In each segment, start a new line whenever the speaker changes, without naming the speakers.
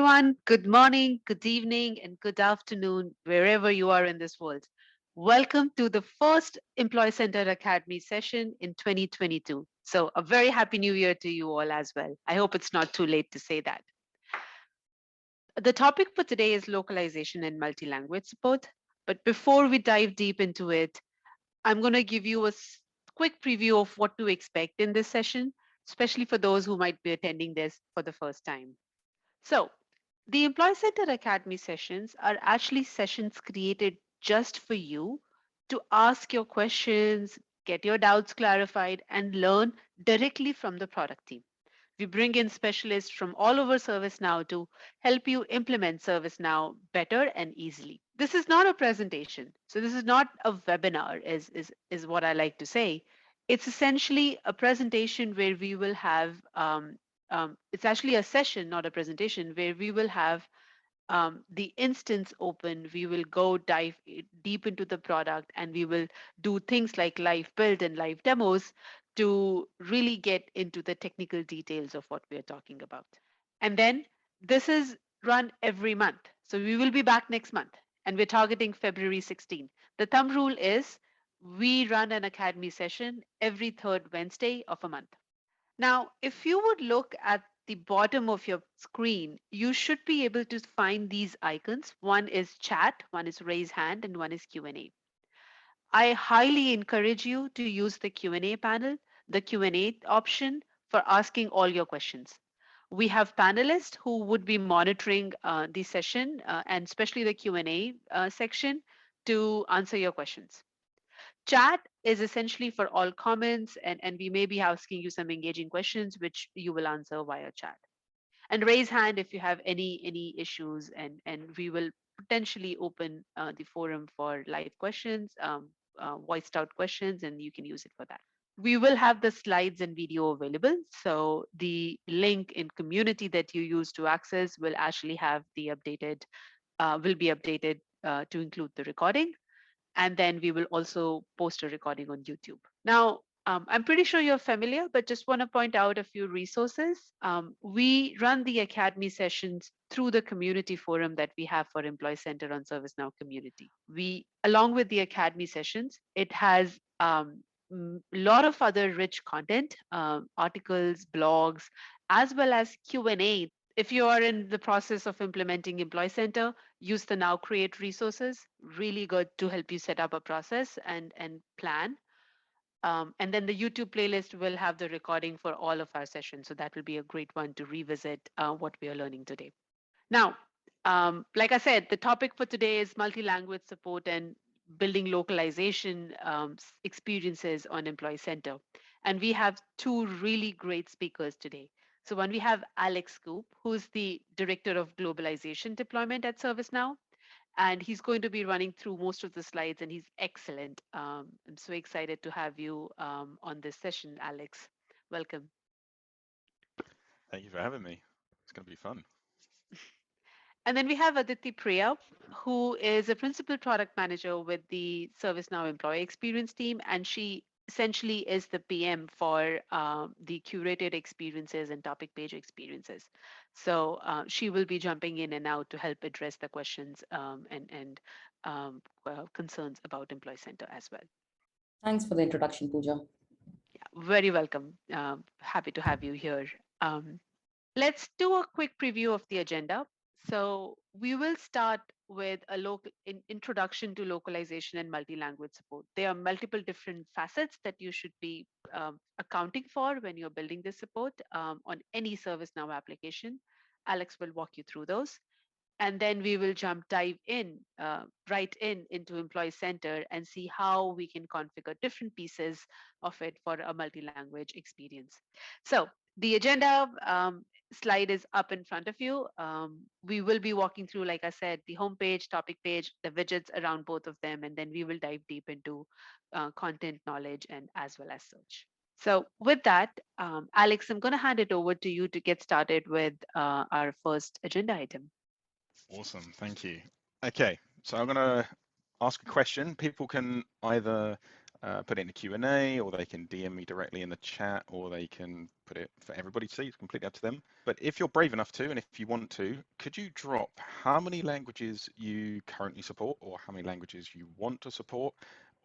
everyone. Good morning, good evening, and good afternoon, wherever you are in this world. Welcome to the first Employee Centered Academy session in 2022. So, a very happy new year to you all as well. I hope it's not too late to say that. The topic for today is localization and multi-language support. But before we dive deep into it, I'm going to give you a quick preview of what to expect in this session, especially for those who might be attending this for the first time. So, the Employee Centered Academy sessions are actually sessions created just for you to ask your questions, get your doubts clarified, and learn directly from the product team. We bring in specialists from all over ServiceNow to help you implement ServiceNow better and easily. This is not a presentation. So this is not a webinar, is what I like to say. It's essentially a presentation where we will have, it's actually a session, not a presentation, where we will have the instance open. We will go dive deep into the product and we will do things like live build and live demos to really get into the technical details of what we are talking about. And then this is run every month. So we will be back next month and we're targeting February 16. The thumb rule is we run an academy session every third Wednesday of a month. Now, if you would look at the bottom of your screen, you should be able to find these icons. One is chat, one is raise hand, and one is Q&A. I highly encourage you to use the Q&A panel, the Q&A option for asking all your questions. We have panelists who would be monitoring the session and especially the Q&A section to answer your questions. Chat is essentially for all comments, and we may be asking you some engaging questions, which you will answer via chat. And raise hand if you have any issues, and we will potentially open the forum for live questions, voiced out questions, and you can use it for that. We will have the slides and video available. So the link in community that you use to access will actually have the updated, will be updated to include the recording. And then we will also post a recording on YouTube. Now, I'm pretty sure you're familiar, but just want to point out a few resources. We run the Academy sessions through the community forum that we have for Employee Center on ServiceNow community. Along with the Academy sessions, it has a lot of other rich content, articles, blogs, as well as Q&A. If you are in the process of implementing Employee Center, use the Now Create resources. Really good to help you set up a process and plan. And then the YouTube playlist will have the recording for all of our sessions. So that will be a great one to revisit what we are learning today. Now, like I said, the topic for today is multi-language support and building localization experiences on Employee Center. And we have two really great speakers today. So when we have Alex Coope, who's the Director of Globalization Deployment at ServiceNow, and he's going to be running through most of the slides, and he's excellent. I'm so excited to have you on this session, Alex. Welcome.
Thank you for having me. It's going to be fun.
And then we have Aditi Priya, who is a Principal Product Manager with the ServiceNow Employee Experience team, and she essentially is the PM for the curated experiences and topic page experiences. So she will be jumping in and out to help address the questions and concerns about Employee Center as well.
Thanks for the introduction, Pooja.
Yeah, very welcome. Happy to have you here. Let's do a quick preview of the agenda. So we will start with a introduction to localization and multi-language support. There are multiple different facets that you should be accounting for when you're building this support on any ServiceNow application. Alex will walk you through those. And then we will dive in, right into Employee Center and see how we can configure different pieces of it for a multi-language experience. So the agenda slide is up in front of you. We will be walking through, like I said, the homepage, topic page, the widgets around both of them, and then we will dive deep into content knowledge and as well as search. So with that, Alex, I'm going to hand it over to you to get started with our first agenda item.
Awesome, thank you. Okay, so I'm going to ask a question. People can either put it in a Q&A, or they can DM me directly in the chat, or they can put it for everybody to see. It's completely up to them. But if you're brave enough to, and if you want to, could you drop how many languages you currently support, or how many languages you want to support?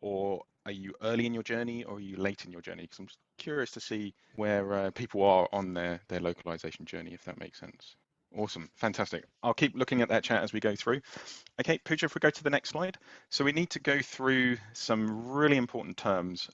Or are you early in your journey, or are you late in your journey? Because I'm just curious to see where people are on their localization journey, if that makes sense. Awesome, fantastic. I'll keep looking at that chat as we go through. Okay, Pooja, if we go to the next slide. So we need to go through some really important terms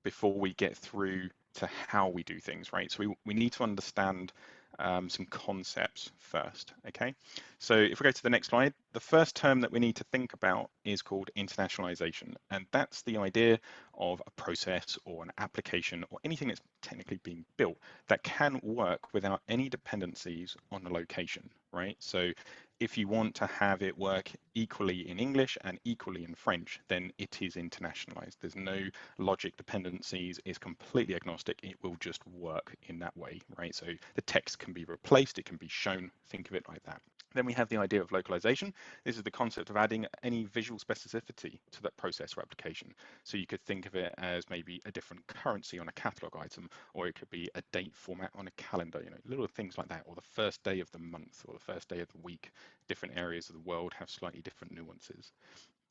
before we get through to how we do things, right? So we need to understand some concepts first, okay? So if we go to the next slide, the first term that we need to think about is called internationalization. And that's the idea of a process or an application or anything that's technically being built that can work without any dependencies on the location, right? So if you want to have it work equally in English and equally in French, then it is internationalized. There's no logic dependencies, it's completely agnostic. It will just work in that way, right? So the text can be replaced, it can be shown, think of it like that. Then we have the idea of localization. This is the concept of adding any visual specificity to that process or application. So you could think of it as maybe a different currency on a catalog item, or it could be a date format on a calendar, little things like that, or the first day of the month or the first day of the week. Different areas of the world have slightly different nuances.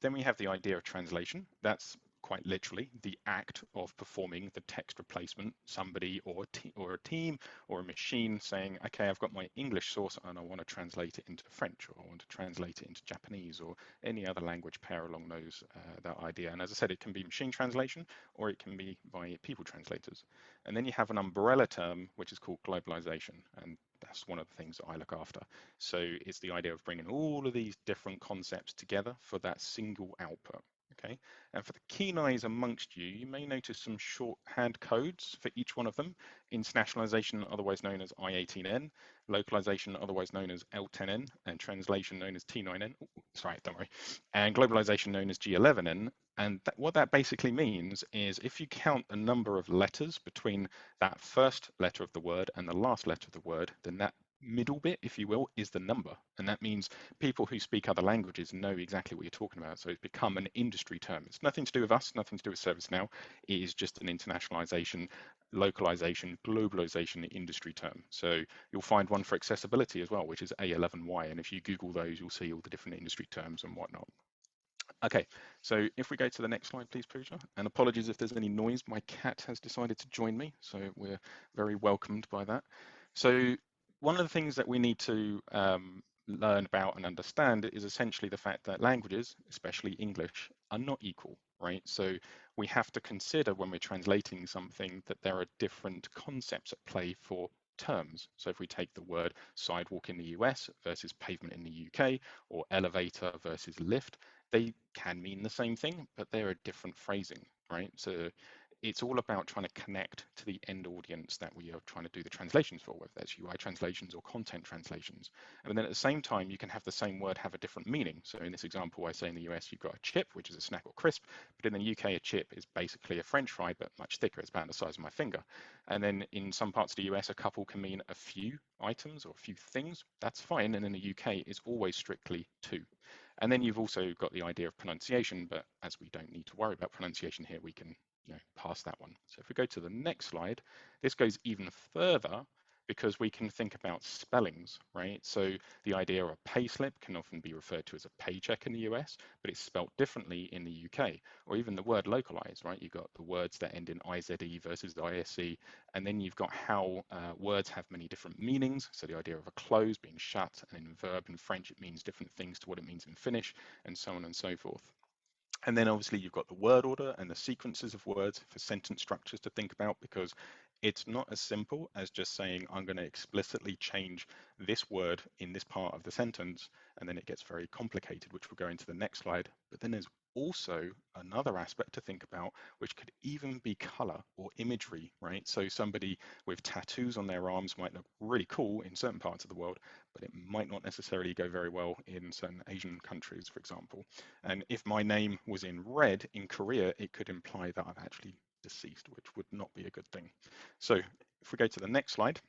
Then we have the idea of translation. That's quite literally the act of performing the text replacement, somebody or a team or a machine saying, okay, I've got my English source and I want to translate it into French, or I want to translate it into Japanese, or any other language pair along that idea. And as I said, it can be machine translation or it can be by people translators. And then you have an umbrella term, which is called globalization. And that's one of the things that I look after. So it's the idea of bringing all of these different concepts together for that single output. Okay, and for the keen eyes amongst you, you may notice some shorthand codes for each one of them. Internationalization, otherwise known as I18N, localization, otherwise known as L10N, and translation known as T9N. Sorry, don't worry. And globalization known as G11N. And what that basically means is if you count the number of letters between that first letter of the word and the last letter of the word, then that middle bit, if you will, is the number. And that means people who speak other languages know exactly what you're talking about. So it's become an industry term. It's nothing to do with us, nothing to do with ServiceNow. It is just an internationalization, localization, globalization industry term. So you'll find one for accessibility as well, which is A11Y. And if you Google those, you'll see all the different industry terms and whatnot. Okay, so if we go to the next slide, please, Pooja. And apologies if there's any noise. My cat has decided to join me, so we're very welcomed by that. So one of the things that we need to learn about and understand is essentially the fact that languages, especially English, are not equal, right? So we have to consider when we're translating something that there are different concepts at play for terms. So if we take the word sidewalk in the US versus pavement in the UK, or elevator versus lift, they can mean the same thing, but they're a different phrasing, right? So it's all about trying to connect to the end audience that we are trying to do the translations for, whether that's UI translations or content translations. And then at the same time, you can have the same word have a different meaning. So in this example, I say in the US, you've got a chip, which is a snack or crisp, but in the UK, a chip is basically a French fry, but much thicker. It's about the size of my finger. And then in some parts of the US, a couple can mean a few items or a few things. That's fine. And in the UK, it's always strictly two. And then you've also got the idea of pronunciation, but as we don't need to worry about pronunciation here, we can pass that one. So if we go to the next slide, this goes even further because we can think about spellings, right? So the idea of a payslip can often be referred to as a paycheck in the US, but it's spelt differently in the UK, or even the word localized, right? You've got the words that end in IZE versus ISE, and then you've got how words have many different meanings. So the idea of a close being shut, and in verb in French, it means different things to what it means in Finnish, and so on and so forth. And then obviously you've got the word order and the sequences of words for sentence structures to think about, because it's not as simple as just saying, I'm going to explicitly change this word in this part of the sentence, and then it gets very complicated, which we'll go into the next slide. But then there's also another aspect to think about, which could even be color or imagery, right? So somebody with tattoos on their arms might look really cool in certain parts of the world, but it might not necessarily go very well in certain Asian countries, for example. And if my name was in red in Korea, it could imply that I'm actually deceased, which would not be a good thing. So if we go to the next slide,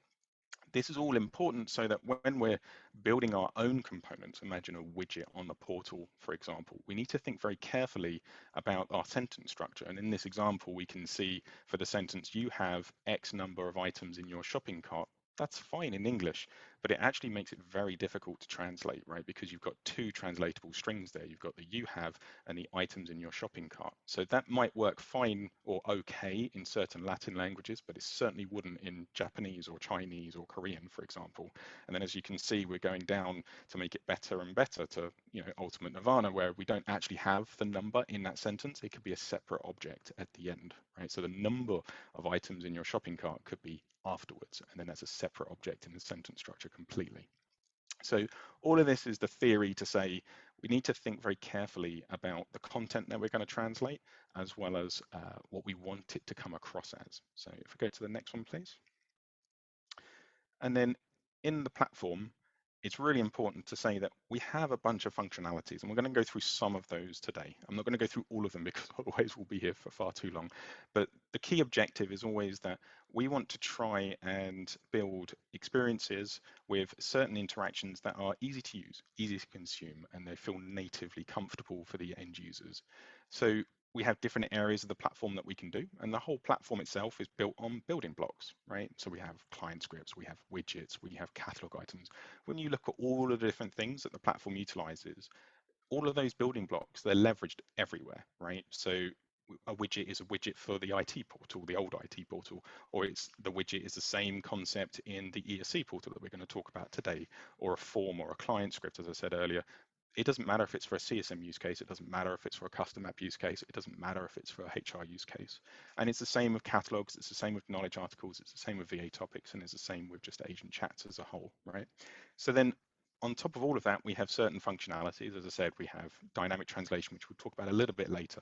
This is all important so that when we're building our own components, imagine a widget on the portal, for example, we need to think very carefully about our sentence structure. And in this example, we can see for the sentence, you have X number of items in your shopping cart. That's fine in English, but it actually makes it very difficult to translate, right? Because you've got two translatable strings there. You've got the you have and the items in your shopping cart. So that might work fine or okay in certain Latin languages, but it certainly wouldn't in Japanese or Chinese or Korean, for example. And then as you can see, we're going down to make it better and better to, ultimate nirvana, where we don't actually have the number in that sentence. It could be a separate object at the end, right? So the number of items in your shopping cart could be afterwards, and then that's a separate object in the sentence structure completely. So all of this is the theory to say we need to think very carefully about the content that we're going to translate, as well as what we want it to come across as. So if we go to the next one, please. And then in the platform, it's really important to say that we have a bunch of functionalities, and we're going to go through some of those today. I'm not going to go through all of them because otherwise we'll be here for far too long. But the key objective is always that we want to try and build experiences with certain interactions that are easy to use, easy to consume, and they feel natively comfortable for the end users. So we have different areas of the platform that we can do, and the whole platform itself is built on building blocks, right? So we have client scripts, we have widgets, we have catalog items. When you look at all of the different things that the platform utilizes, all of those building blocks, they're leveraged everywhere, right? So a widget is a widget for the IT portal, the old IT portal, or the widget is the same concept in the ESC portal that we're going to talk about today, or a form or a client script, as I said earlier. It doesn't matter if it's for a CSM use case, it doesn't matter if it's for a custom app use case, it doesn't matter if it's for a HR use case. And it's the same with catalogs, it's the same with knowledge articles, it's the same with VA topics, and it's the same with just agent chats as a whole, right? So then on top of all of that, we have certain functionalities. As I said, we have dynamic translation, which we'll talk about a little bit later.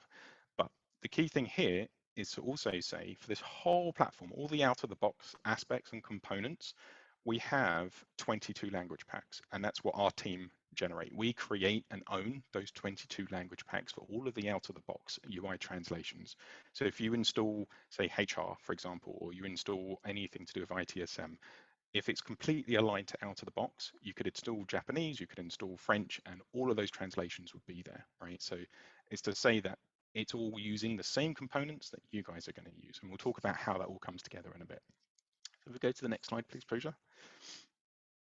But the key thing here is to also say for this whole platform, all the out of the box aspects and components, we have 22 language packs, and that's what our team generate. We create and own those 22 language packs for all of the out of the box UI translations. So if you install, say, HR, for example, or you install anything to do with ITSM, if it's completely aligned to out of the box, you could install Japanese, you could install French, and all of those translations would be there, right? So it's to say that it's all using the same components that you guys are going to use. And we'll talk about how that all comes together in a bit. So if we go to the next slide, please, Pooja.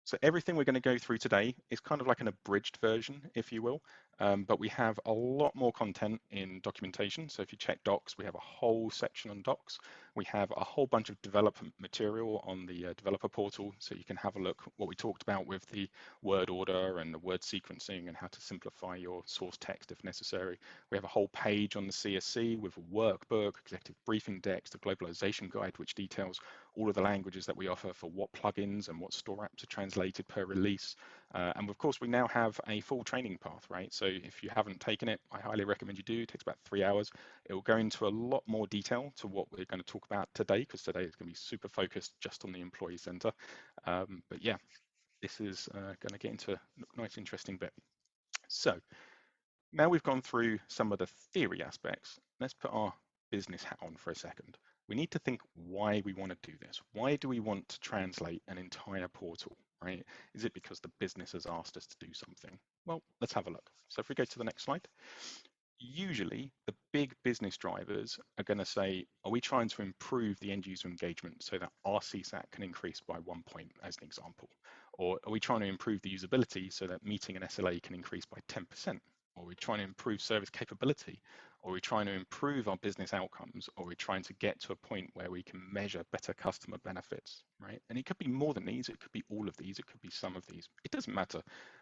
So everything we're going to go through today is kind of like an abridged version, if you will, but we have a lot more content in documentation. So if you check docs, we have a whole section on docs. We have a whole bunch of development material on the developer portal, so you can have a look what we talked about with the word order and the word sequencing and how to simplify your source text if necessary. We have a whole page on the CSC with a workbook, executive briefing decks, the globalization guide, which details all of the languages that we offer for what plugins and what store apps are translated per release. And of course, we now have a full training path, right? So if you haven't taken it, I highly recommend you do. It takes about 3 hours. It will go into a lot more detail to what we're going to talk about today, because today is going to be super focused just on the employee center. But yeah, this is going to get into a nice, interesting bit. So now we've gone through some of the theory aspects. Let's put our business hat on for a second. We need to think why we want to do this. Why do we want to translate an entire portal, right? Is it because the business has asked us to do something? Well, let's have a look. So if we go to the next slide, usually the big business drivers are going to say, are we trying to improve the end user engagement so that our CSAT can increase by 1 point, as an example? Or are we trying to improve the usability so that meeting an SLA can increase by 10%? Or are we trying to improve service capability? Or are we trying to improve our business outcomes? Or are we trying to get to a point where we can measure better customer benefits, right? And it could be more than these, it could be all of these, it could be some of these. It doesn't matter.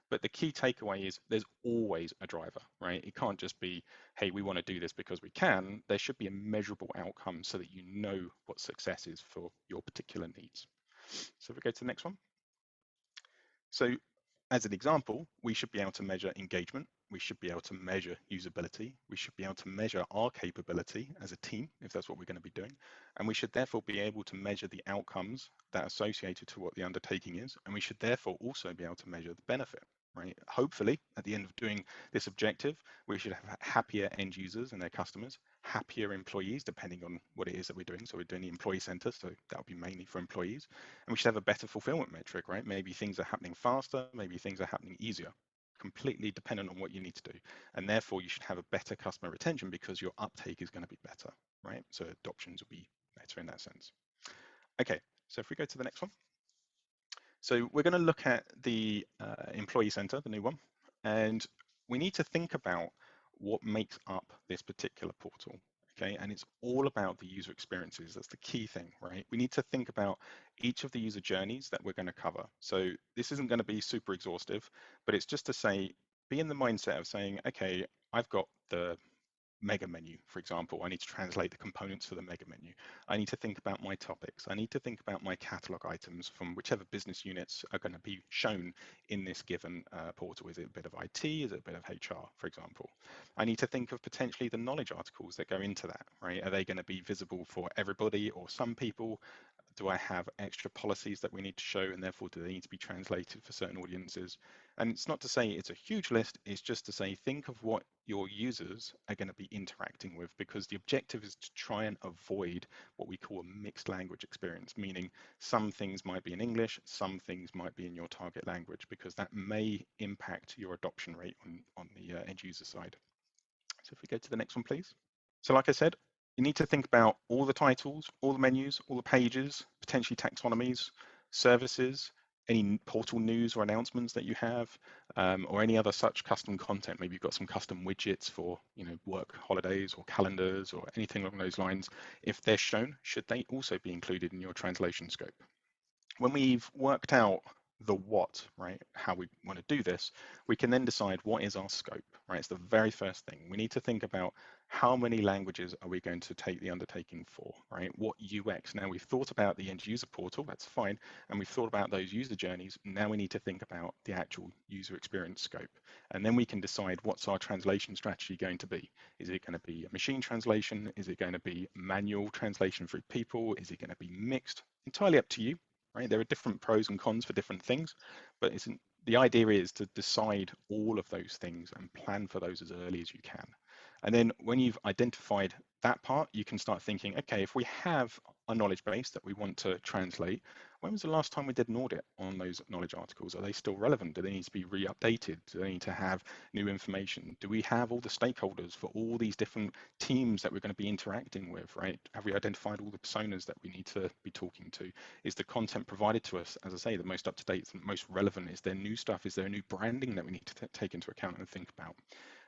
But the key takeaway is there's always a driver, right? It can't just be, hey, we want to do this because we can. There should be a measurable outcome so that you know what success is for your particular needs. So if we go to the next one. So as an example, we should be able to measure engagement. We should be able to measure usability. We should be able to measure our capability as a team, if that's what we're going to be doing. And we should therefore be able to measure the outcomes that are associated to what the undertaking is. And we should therefore also be able to measure the benefit. right? Hopefully, at the end of doing this objective, we should have happier end users and their customers, happier employees, depending on what it is that we're doing. So we're doing the employee center, so that would be mainly for employees. And we should have a better fulfillment metric, right? Maybe things are happening faster, maybe things are happening easier, completely dependent on what you need to do. And therefore, you should have a better customer retention because your uptake is going to be better, right? So adoptions will be better in that sense. Okay, so if we go to the next one. So we're going to look at the employee center, the new one, and we need to think about what makes up this particular portal. Okay, and it's all about the user experiences. That's the key thing, right? We need to think about each of the user journeys that we're going to cover. So this isn't going to be super exhaustive, but it's just to say, be in the mindset of saying, okay, I've got the mega menu, for example. I need to translate the components for the mega menu. I need to think about my topics. I need to think about my catalog items from whichever business units are going to be shown in this given portal. Is it a bit of IT? Is it a bit of HR, for example? I need to think of potentially the knowledge articles that go into that, right? Are they going to be visible for everybody or some people? Do I have extra policies that we need to show, and therefore do they need to be translated for certain audiences? And it's not to say it's a huge list, it's just to say think of what your users are going to be interacting with, because the objective is to try and avoid what we call a mixed language experience, meaning some things might be in English, some things might be in your target language, because that may impact your adoption rate on the end user side. So if we go to the next one, please. So like I said, you need to think about all the titles, all the menus, all the pages, potentially taxonomies, services, any portal news or announcements that you have, or any other such custom content. Maybe you've got some custom widgets for, work holidays or calendars or anything along those lines. If they're shown, should they also be included in your translation scope? When we've worked out the what, right, how we want to do this, we can then decide what is our scope, right? It's the very first thing. We need to think about how many languages are we going to take the undertaking for, right? What UX? Now we've thought about the end user portal, that's fine, and we've thought about those user journeys. Now we need to think about the actual user experience scope. And then we can decide what's our translation strategy going to be. Is it going to be a machine translation? Is it going to be manual translation through people? Is it going to be mixed? Entirely up to you. Right? There are different pros and cons for different things, but the idea is to decide all of those things and plan for those as early as you can. And then when you've identified that part, you can start thinking, okay, if we have a knowledge base that we want to translate, when was the last time we did an audit on those knowledge articles? Are they still relevant? Do they need to be re-updated? Do they need to have new information? Do we have all the stakeholders for all these different teams that we're going to be interacting with, right? Have we identified all the personas that we need to be talking to? Is the content provided to us, as I say, the most up-to-date, most relevant? Is there new stuff? Is there new branding that we need to take into account and think about?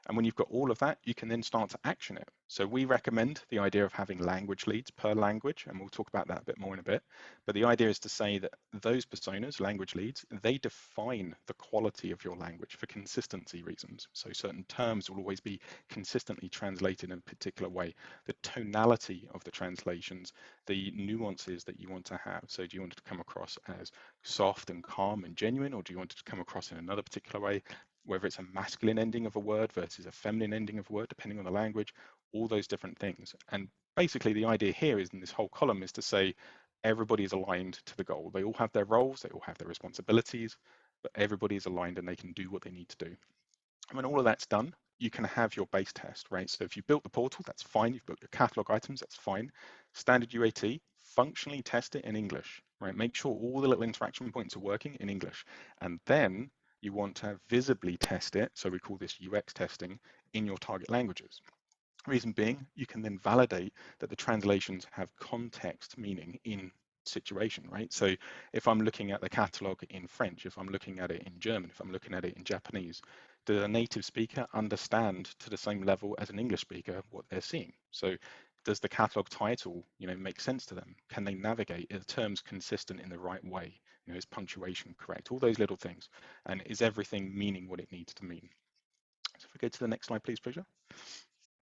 And when you've got all of that, you can then start to action it. So we recommend the idea of having language leads per language, and we'll talk about that a bit more in a bit. But the idea is to say that those personas, language leads, they define the quality of your language for consistency reasons. So certain terms will always be consistently translated in a particular way. The tonality of the translations, the nuances that you want to have. So do you want it to come across as soft and calm and genuine, or do you want it to come across in another particular way? Whether it's a masculine ending of a word versus a feminine ending of a word, depending on the language, all those different things. And basically the idea here is in this whole column is to say everybody is aligned to the goal. They all have their roles, they all have their responsibilities, but everybody is aligned and they can do what they need to do. And when all of that's done, you can have your base test, right? So if you built the portal, that's fine. You've built your catalog items, that's fine. Standard UAT, functionally test it in English, right? Make sure all the little interaction points are working in English. And then you want to visibly test it, so we call this UX testing, in your target languages. Reason being, you can then validate that the translations have context meaning in situation, right? So if I'm looking at the catalog in French, if I'm looking at it in German, if I'm looking at it in Japanese, does a native speaker understand to the same level as an English speaker what they're seeing? So does the catalog title, make sense to them? Can they navigate? Are the terms consistent in the right way? Is punctuation correct? All those little things. And is everything meaning what it needs to mean? So if we go to the next slide, please, Pooja.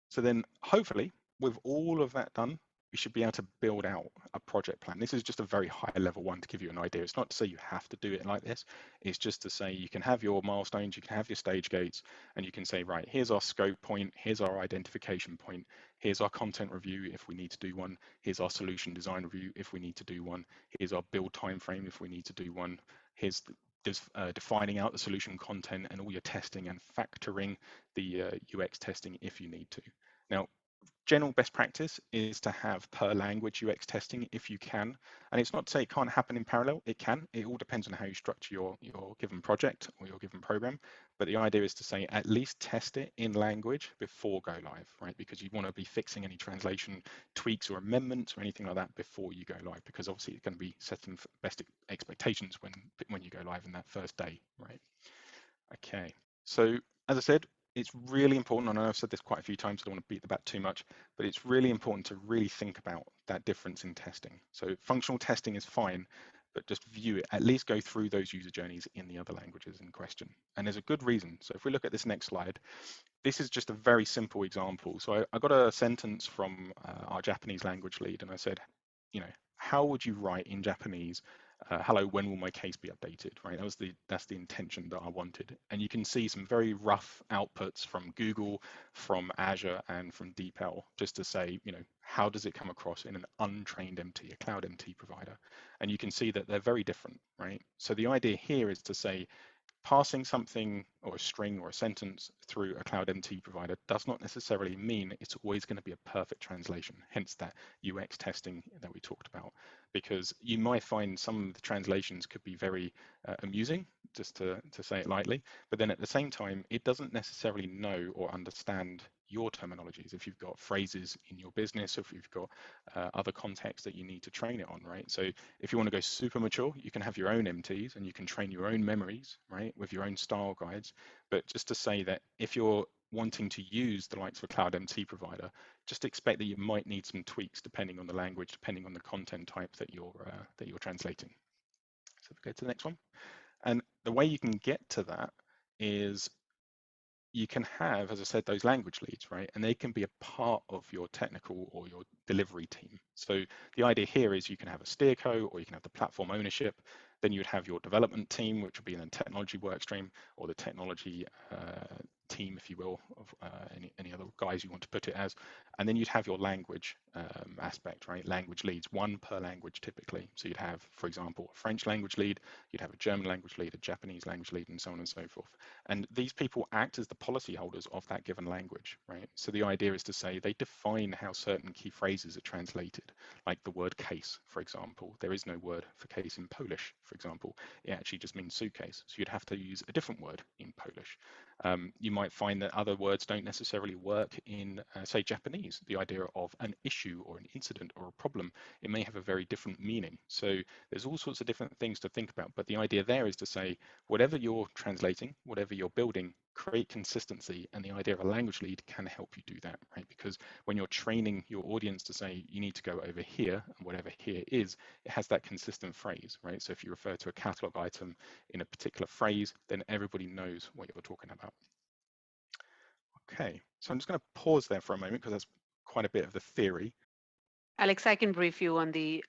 So then hopefully with all of that done, we should be able to build out a project plan. This is just a very high level one to give you an idea. It's not to say you have to do it like this. It's just to say you can have your milestones, you can have your stage gates, and you can say, right, here's our scope point, here's our identification point, here's our content review if we need to do one, here's our solution design review if we need to do one, here's our build time frame if we need to do one, here's defining out the solution content and all your testing and factoring the UX testing if you need to. Now, general best practice is to have per language UX testing if you can. And it's not to say it can't happen in parallel, it can. It all depends on how you structure your given project or your given program. But the idea is to say at least test it in language before go live, right? Because you want to be fixing any translation tweaks or amendments or anything like that before you go live, because obviously it's going to be setting best expectations when you go live in that first day, right? Okay, so as I said, it's really important, and I know I've said this quite a few times, so I don't want to beat the bat too much, but it's really important to really think about that difference in testing. So functional testing is fine, but just view it, at least go through those user journeys in the other languages in question. And there's a good reason. So if we look at this next slide, this is just a very simple example. So I got a sentence from our Japanese language lead, and I said, you know, how would you write in Japanese, hello, when will my case be updated, right? That's the intention that I wanted. And you can see some very rough outputs from Google, from Azure, and from DeepL, just to say, you know, how does it come across in an untrained MT, a cloud MT provider? And you can see that they're very different, right? So the idea here is to say, passing something or a string or a sentence through a cloud MT provider does not necessarily mean it's always going to be a perfect translation, hence that UX testing that we talked about, because you might find some of the translations could be very amusing, just to say it lightly, but then at the same time, it doesn't necessarily know or understand your terminologies. If you've got phrases in your business, if you've got other contexts that you need to train it on, right? So if you want to go super mature, you can have your own MTs and you can train your own memories, right, with your own style guides. But just to say that if you're wanting to use the likes of a cloud MT provider, just expect that you might need some tweaks depending on the language, depending on the content type that you're translating. So if we go to the next one. And the way you can get to that is you can have, as I said, those language leads, right? And they can be a part of your technical or your delivery team. So the idea here is you can have a steerco, or you can have the platform ownership. Then you'd have your development team, which would be in a technology work stream, or the technology team, if you will, of any other guys you want to put it as. And then you'd have your language aspect, right? Language leads, one per language typically. So you'd have, for example, a French language lead, you'd have a German language lead, a Japanese language lead, and so on and so forth. And these people act as the policy holders of that given language, right? So the idea is to say they define how certain key phrases are translated, like the word case, for example. There is no word for case in Polish, for example. It actually just means suitcase. So you'd have to use a different word in Polish. You might find that other words don't necessarily work in, say, Japanese. The idea of an issue or an incident or a problem, it may have a very different meaning. So there's all sorts of different things to think about. But the idea there is to say, whatever you're translating, whatever you're building, create consistency. And the idea of a language lead can help you do that, right? Because when you're training your audience to say, you need to go over here, and whatever here is, it has that consistent phrase, right? So if you refer to a catalog item in a particular phrase, then everybody knows what you're talking about. Okay, so I'm just going to pause there for a moment because that's quite a bit of the theory.
Alex, I can brief you on the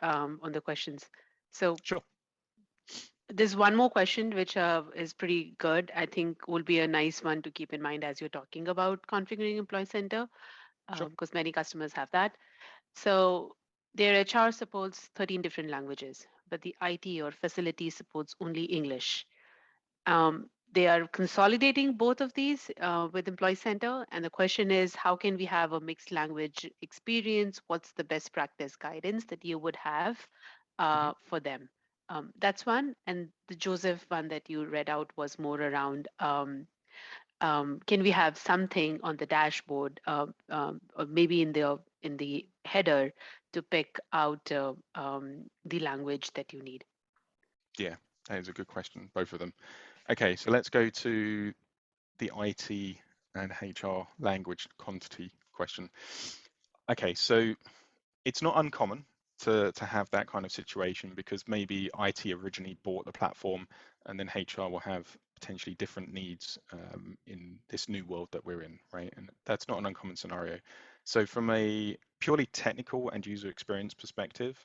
questions. So
sure.
There's one more question which is pretty good. I think will be a nice one to keep in mind as you're talking about configuring Employee Center, because many customers have that. So their HR supports 13 different languages, but the IT or facility supports only English. They are consolidating both of these with Employee Center. And the question is, how can we have a mixed language experience? What's the best practice guidance that you would have for them? That's one. And the Joseph one that you read out was more around, can we have something on the dashboard or maybe in the header to pick out the language that you need?
Yeah, that is a good question, both of them. Okay, so let's go to the IT and HR language quantity question. Okay, so it's not uncommon to have that kind of situation, because maybe IT originally bought the platform and then HR will have potentially different needs in this new world that we're in, right? And that's not an uncommon scenario. So from a purely technical and user experience perspective,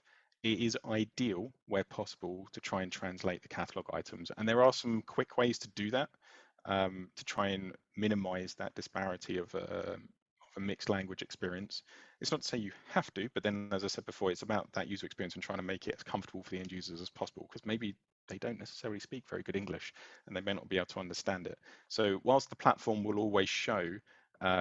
it is ideal where possible to try and translate the catalog items. And there are some quick ways to do that, to try and minimize that disparity of a mixed language experience. It's not to say you have to, but then, as I said before, it's about that user experience and trying to make it as comfortable for the end users as possible, because maybe they don't necessarily speak very good English, and they may not be able to understand it. So whilst the platform will always show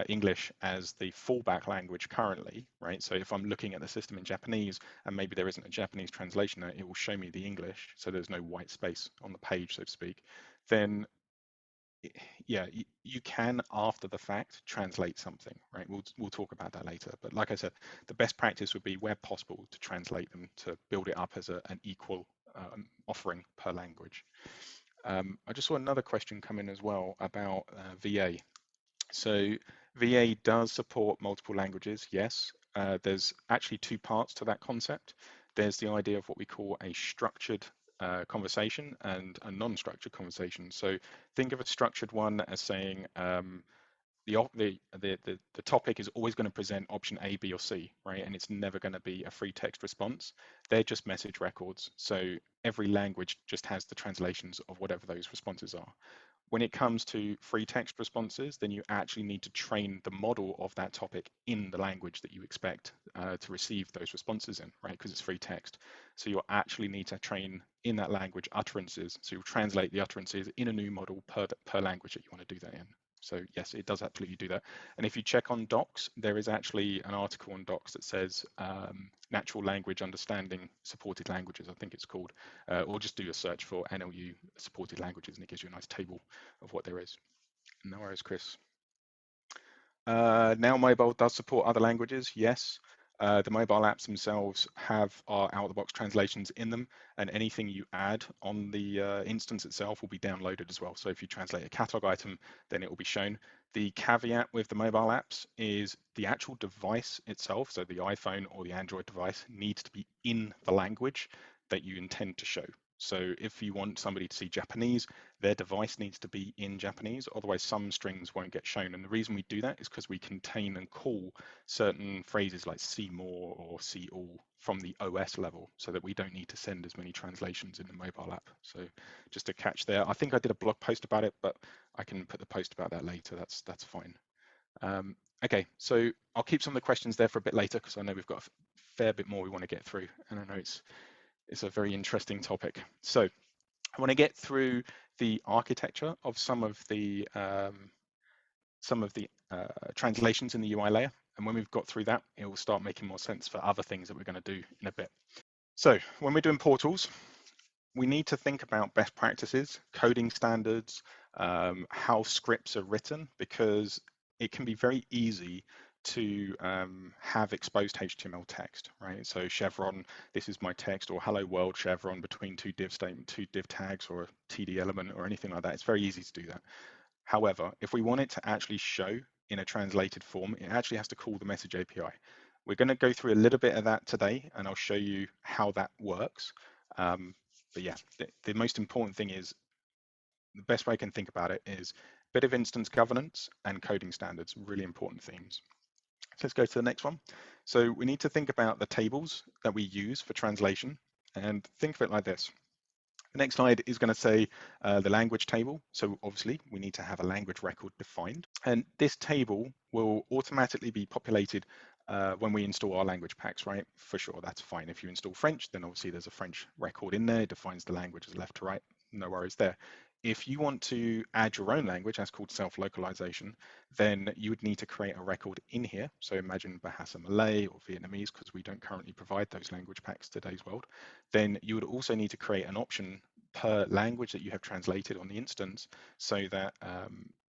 English as the fallback language currently, right? So if I'm looking at the system in Japanese and maybe there isn't a Japanese translation there, it will show me the English, so there's no white space on the page, so to speak. Then yeah, you can after the fact translate something, right? We'll talk about that later. But like I said, the best practice would be where possible to translate them to build it up as an equal offering per language. I just saw another question come in as well about VA. So VA does support multiple languages, yes. There's actually two parts to that concept. There's the idea of what we call a structured conversation and a non-structured conversation. So think of a structured one as saying the topic is always going to present option A, B, or C, right? And it's never going to be a free text response. They're just message records. So every language just has the translations of whatever those responses are. When it comes to free text responses, then you actually need to train the model of that topic in the language that you expect to receive those responses in, right? Because it's free text. So you'll actually need to train in that language utterances. So you'll translate the utterances in a new model per language that you want to do that in. So yes, it does absolutely do that. And if you check on Docs, there is actually an article on Docs that says natural language understanding supported languages, I think it's called, or just do a search for NLU supported languages and it gives you a nice table of what there is. No worries, Chris. Now mobile does support other languages, yes. The mobile apps themselves have our out-of-the-box translations in them, and anything you add on the instance itself will be downloaded as well. So if you translate a catalog item, then it will be shown. The caveat with the mobile apps is the actual device itself, so the iPhone or the Android device, needs to be in the language that you intend to show. So if you want somebody to see Japanese, their device needs to be in Japanese, otherwise some strings won't get shown. And the reason we do that is because we contain and call certain phrases like see more or see all from the OS level, so that we don't need to send as many translations in the mobile app. So just a catch there. I think I did a blog post about it, but I can put the post about that later. That's fine. Okay, so I'll keep some of the questions there for a bit later because I know we've got a fair bit more we want to get through, and I know it's a very interesting topic. So I want to get through the architecture of some of the translations in the UI layer. And when we've got through that, it will start making more sense for other things that we're going to do in a bit. So when we're doing portals, we need to think about best practices, coding standards, how scripts are written, because it can be very easy to have exposed HTML text, right? So chevron, this is my text, or hello world chevron between two div tags or a TD element or anything like that. It's very easy to do that. However, if we want it to actually show in a translated form, it actually has to call the message API. We're going to go through a little bit of that today, and I'll show you how that works. But yeah, the most important thing is, the best way I can think about it is a bit of instance governance and coding standards, really important themes. So let's go to the next one. So we need to think about the tables that we use for translation, and think of it like this. The next slide is going to say the language table. So obviously we need to have a language record defined. And this table will automatically be populated when we install our language packs, right? For sure, that's fine. If you install French, then obviously there's a French record in there. It defines the language as left to right. No worries there. If you want to add your own language, that's called self-localization, then you would need to create a record in here. So imagine Bahasa Malay or Vietnamese, because we don't currently provide those language packs in today's world. Then you would also need to create an option per language that you have translated on the instance, so that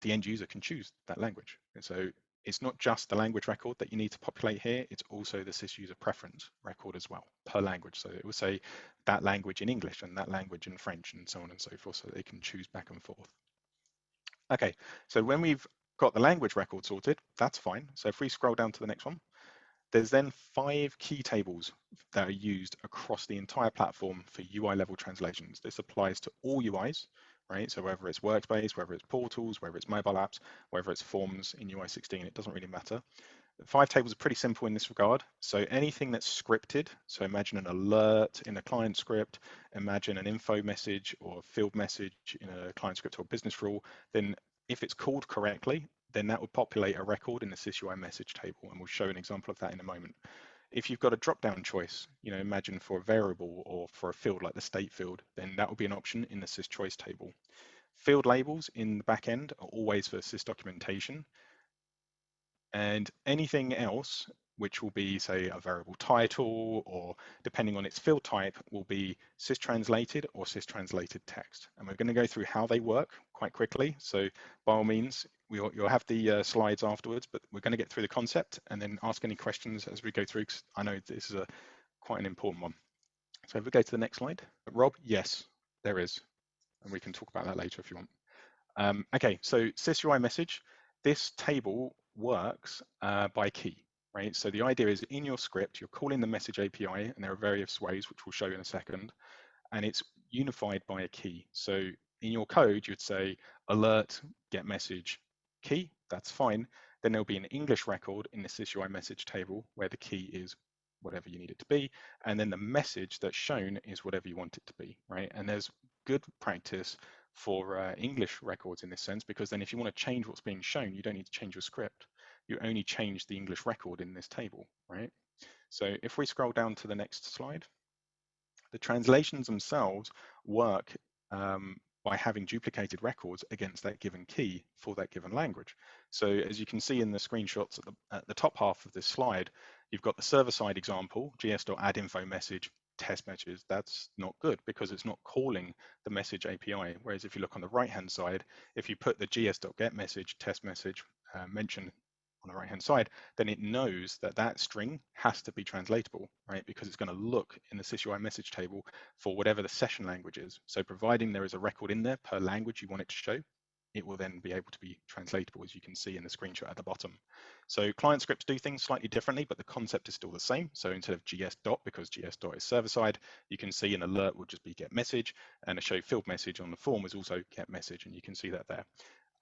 the end user can choose that language. And so it's not just the language record that you need to populate here, it's also the sysuser preference record as well, per language. So it will say that language in English and that language in French and so on and so forth, so they can choose back and forth. Okay, so when we've got the language record sorted, that's fine. So if we scroll down to the next one, there's then 5 key tables that are used across the entire platform for UI level translations. This applies to all UIs, right? So whether it's workspace, whether it's portals, whether it's mobile apps, whether it's forms in UI 16, it doesn't really matter. The 5 tables are pretty simple in this regard. So anything that's scripted, so imagine an alert in a client script, imagine an info message or a field message in a client script or a business rule, then if it's called correctly, then that would populate a record in the sysui message table, and we'll show an example of that in a moment. If you've got a drop-down choice, imagine for a variable or for a field like the state field, then that will be an option in the sys choice table. Field labels in the back end are always for sys documentation, and anything else, which will be, say, a variable title, or depending on its field type, will be sys-translated or sys-translated text. And we're going to go through how they work quite quickly. So by all means, you'll have the slides afterwards, but we're going to get through the concept and then ask any questions as we go through, because I know this is quite an important one. So if we go to the next slide. Rob, yes, there is. And we can talk about that later if you want. Okay, so sysui message. This table works by key, right? So the idea is in your script, you're calling the message API, and there are various ways, which we'll show you in a second, and it's unified by a key. So in your code, you'd say alert get message key, that's fine. Then there'll be an English record in the sysui message table where the key is whatever you need it to be, and then the message that's shown is whatever you want it to be, right? And there's good practice for English records in this sense, because then if you want to change what's being shown, you don't need to change your script. You only change the English record in this table, right? So if we scroll down to the next slide, the translations themselves work by having duplicated records against that given key for that given language. So as you can see in the screenshots at the top half of this slide, you've got the server-side example, gs.addInfo message, test messages. That's not good because it's not calling the message API. Whereas if you look on the right-hand side, if you put the gs.get message, test message mention on the right-hand side, then it knows that that string has to be translatable, right? Because it's going to look in the sysui message table for whatever the session language is. So providing there is a record in there per language you want it to show, it will then be able to be translatable, as you can see in the screenshot at the bottom. So client scripts do things slightly differently, but the concept is still the same. So instead of gs dot, because gs dot is server-side, you can see an alert will just be get message, and a show field message on the form is also get message, and you can see that there.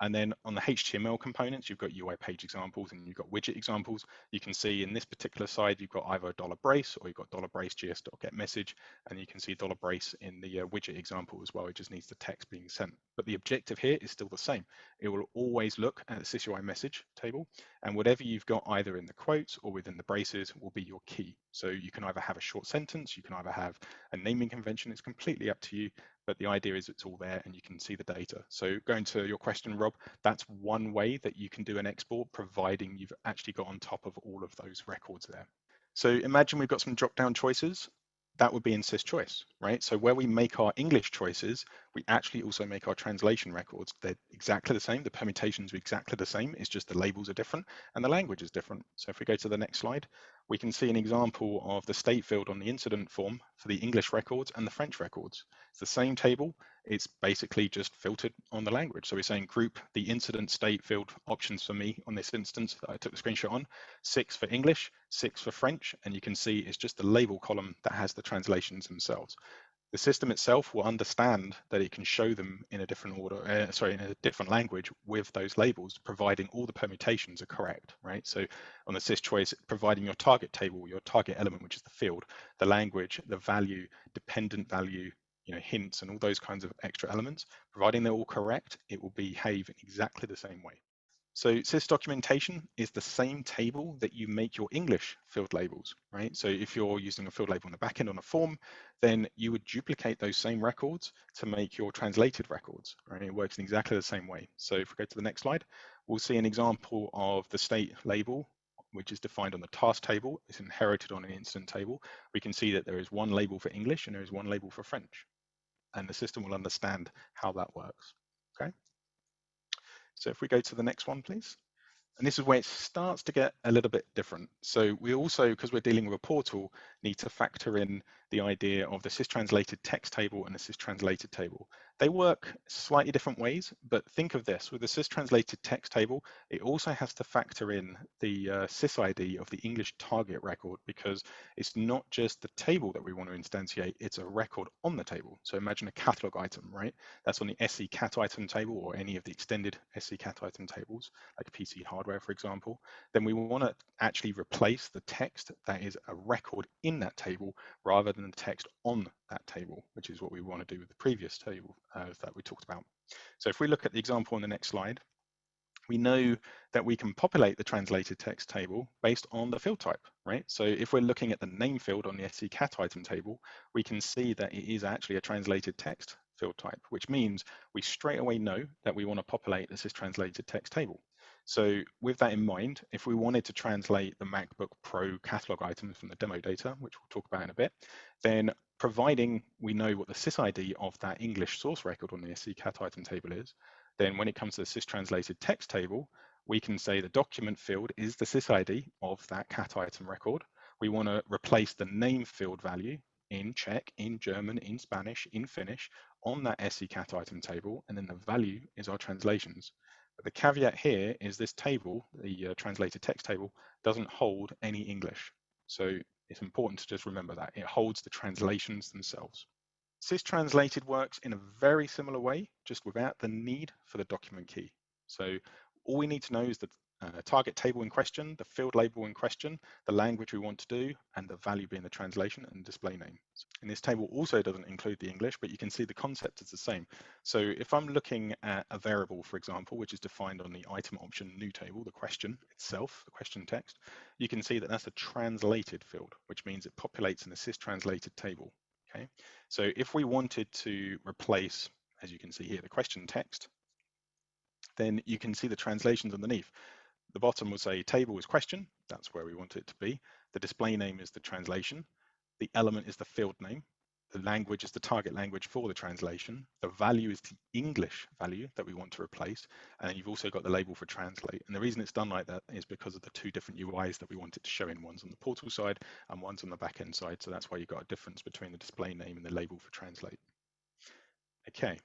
And then on the HTML components, you've got UI page examples and you've got widget examples. You can see in this particular side, you've got either a $brace or you've got $brace gs.get message, and you can see $brace in the widget example as well. It just needs the text being sent. But the objective here is still the same. It will always look at the sysui message table, and whatever you've got either in the quotes or within the braces will be your key. So you can either have a short sentence, you can either have a naming convention. It's completely up to you. But the idea is it's all there and you can see the data. So going to your question, Rob, that's one way that you can do an export, providing you've actually got on top of all of those records there. So imagine we've got some drop-down choices. That would be in sys choice, right? So where we make our English choices, we actually also make our translation records. They're exactly the same. The permutations are exactly the same. It's just the labels are different and the language is different. So if we go to the next slide, we can see an example of the state field on the incident form for the English records and the French records. It's the same table. It's basically just filtered on the language. So we're saying group the incident state field options for me on this instance that I took the screenshot on, 6 for English, 6 for French, and you can see it's just the label column that has the translations themselves. The system itself will understand that it can show them in a different order, in a different language with those labels, providing all the permutations are correct, right? So on the sys choice, providing your target table, your target element, which is the field, the language, the value, dependent value, hints and all those kinds of extra elements, providing they're all correct, it will behave in exactly the same way. So sys documentation is the same table that you make your English field labels, right? So if you're using a field label on the back end on a form, then you would duplicate those same records to make your translated records, right? It works in exactly the same way. So if we go to the next slide, we'll see an example of the state label, which is defined on the task table. It's inherited on an incident table. We can see that there is one label for English and there is one label for French. And the system will understand how that works, okay? So if we go to the next one, please. And this is where it starts to get a little bit different. So we also, because we're dealing with a portal, need to factor in the idea of the sys-translated text table and the sys-translated table. They work slightly different ways, but think of this. With the sys-translated text table, it also has to factor in the sys ID of the English target record, because it's not just the table that we want to instantiate, it's a record on the table. So imagine a catalog item, right? That's on the SC cat item table or any of the extended SC cat item tables, like PC hardware, for example. Then we want to actually replace the text that is a record in that table rather than the text on that table, which is what we want to do with the previous table that we talked about. So if we look at the example on the next slide, we know that we can populate the translated text table based on the field type, right? So if we're looking at the name field on the SC cat item table, we can see that it is actually a translated text field type, which means we straight away know that we want to populate this translated text table. So with that in mind, if we wanted to translate the MacBook Pro catalog items from the demo data, which we'll talk about in a bit, then providing we know what the sysid of that English source record on the SC cat item table is, then when it comes to the sys-translated text table, we can say the document field is the sysid of that cat item record. We want to replace the name field value in Czech, in German, in Spanish, in Finnish on that SC cat item table, and then the value is our translations. But the caveat here is this table, the translated text table, doesn't hold any English. So it's important to just remember that. It holds the translations themselves. Sys-translated works in a very similar way, just without the need for the document key. So all we need to know is the target table in question, the field label in question, the language we want to do, and the value being the translation and display name. And this table also doesn't include the English, but you can see the concept is the same. So if I'm looking at a variable, for example, which is defined on the item option new table, the question itself, the question text, you can see that that's a translated field, which means it populates in a sys-translated table. Okay, so if we wanted to replace, as you can see here, the question text, then you can see the translations underneath. The bottom will say table is question, that's where we want it to be. The display name is the translation. The element is the field name. The language is the target language for the translation. The value is the English value that we want to replace. And then you've also got the label for translate. And the reason it's done like that is because of the two different UIs that we want it to show in. One's on the portal side and one's on the backend side. So that's why you've got a difference between the display name and the label for translate. Okay.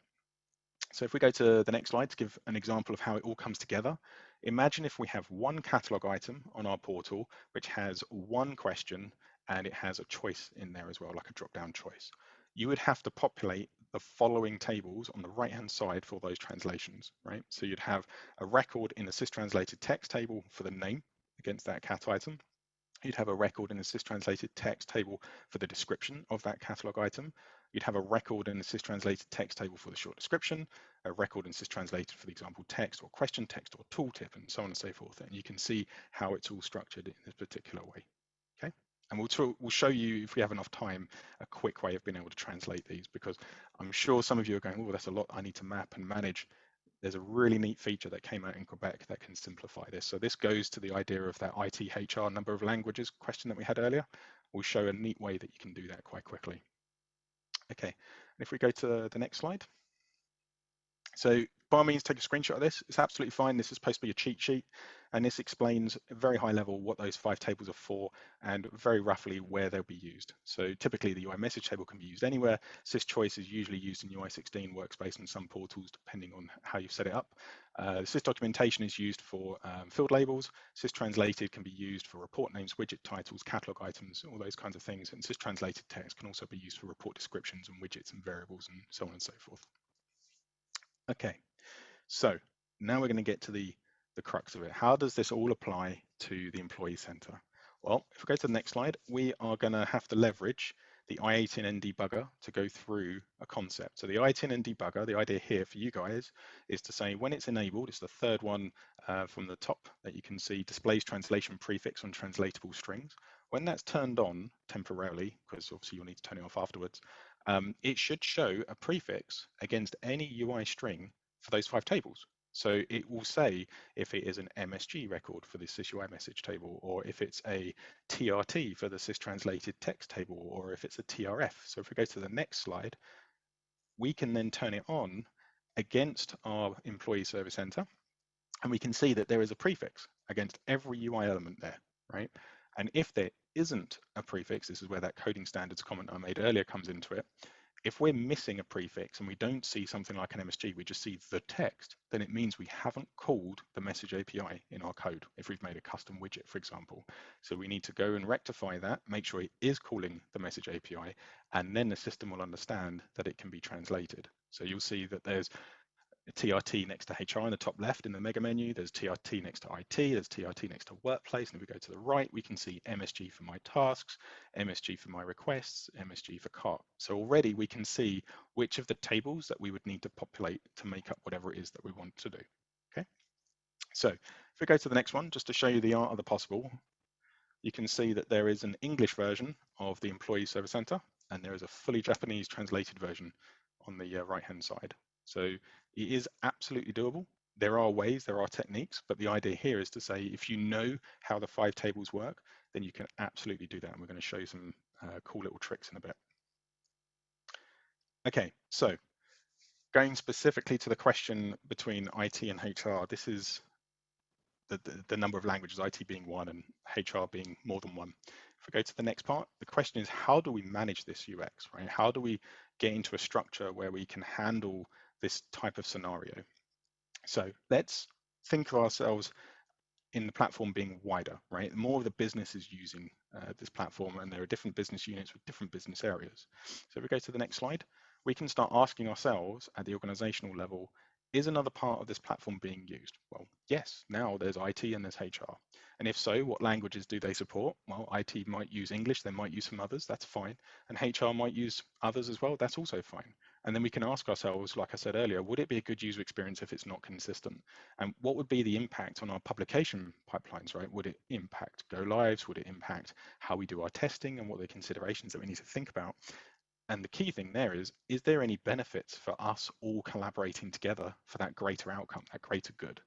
So if we go to the next slide to give an example of how it all comes together, imagine if we have one catalog item on our portal, which has one question and it has a choice in there as well, like a drop-down choice. You would have to populate the following tables on the right-hand side for those translations, right? So you'd have a record in the sys-translated text table for the name against that cat item. You'd have a record in the sys-translated text table for the description of that catalog item. You'd have a record in the sys-translated text table for the short description, a record in sys-translated for the example text or question text or tooltip and so on and so forth. And you can see how it's all structured in this particular way. Okay. And we'll show you, if we have enough time, a quick way of being able to translate these, because I'm sure some of you are going, oh, that's a lot I need to map and manage. There's a really neat feature that came out in Quebec that can simplify this. So this goes to the idea of that ITHR number of languages question that we had earlier. We'll show a neat way that you can do that quite quickly. Okay, and if we go to the next slide. So by all means, take a screenshot of this. It's absolutely fine. This is supposed to be a cheat sheet, and this explains at very high level what those 5 tables are for and very roughly where they'll be used. So typically the UI message table can be used anywhere. SysChoice is usually used in UI 16, works based on some portals depending on how you set it up. Sys documentation is used for field labels. Sys translated can be used for report names, widget titles, catalog items, all those kinds of things. And sys translated text can also be used for report descriptions and widgets and variables and so on and so forth. Okay, so now we're going to get to the crux of it. How does this all apply to the Employee Center? Well, if we go to the next slide, we are going to have to leverage the I18N debugger to go through a concept. So the I18N debugger, the idea here for you guys is to say when it's enabled, it's the third one from the top that you can see, displays translation prefix on translatable strings. When that's turned on temporarily, because obviously you'll need to turn it off afterwards, it should show a prefix against any UI string for those 5 tables. So it will say if it is an MSG record for the sysui message table, or if it's a TRT for the sys-translated text table, or if it's a TRF. So if we go to the next slide, we can then turn it on against our Employee Service Center, and we can see that there is a prefix against every UI element there, right? And if there isn't a prefix, this is where that coding standards comment I made earlier comes into it. If we're missing a prefix and we don't see something like an MSG, we just see the text, then it means we haven't called the message API in our code if we've made a custom widget, for example. So we need to go and rectify that, make sure it is calling the message API, and then the system will understand that it can be translated. So you'll see that there's a TRT next to HR in the top left in the mega menu. There's TRT next to IT. There's TRT next to workplace. And if we go to the right, we can see MSG for my tasks, MSG for my requests, MSG for cart. So already we can see which of the tables that we would need to populate to make up whatever it is that we want to do. Okay. So if we go to the next one, just to show you the art of the possible, you can see that there is an English version of the Employee Service Center, and there is a fully Japanese translated version on the right-hand side. So it is absolutely doable. There are ways, there are techniques, but the idea here is to say if you know how the 5 tables work, then you can absolutely do that. And we're going to show you some cool little tricks in a bit. Okay, so going specifically to the question between IT and HR, this is the number of languages, IT being one and HR being more than one. If we go to the next part, the question is, how do we manage this UX, right? How do we get into a structure where we can handle this type of scenario? So let's think of ourselves in the platform being wider, right? More of the business is using this platform, and there are different business units with different business areas. So if we go to the next slide, we can start asking ourselves at the organizational level, is another part of this platform being used? Well, yes, now there's IT and there's HR. And if so, what languages do they support? Well, IT might use English, they might use some others, that's fine. And HR might use others as well, that's also fine. And then we can ask ourselves, like I said earlier, would it be a good user experience if it's not consistent? And what would be the impact on our publication pipelines, right? Would it impact go lives? Would it impact how we do our testing and what the considerations that we need to think about? And the key thing there is there any benefits for us all collaborating together for that greater outcome, that greater good?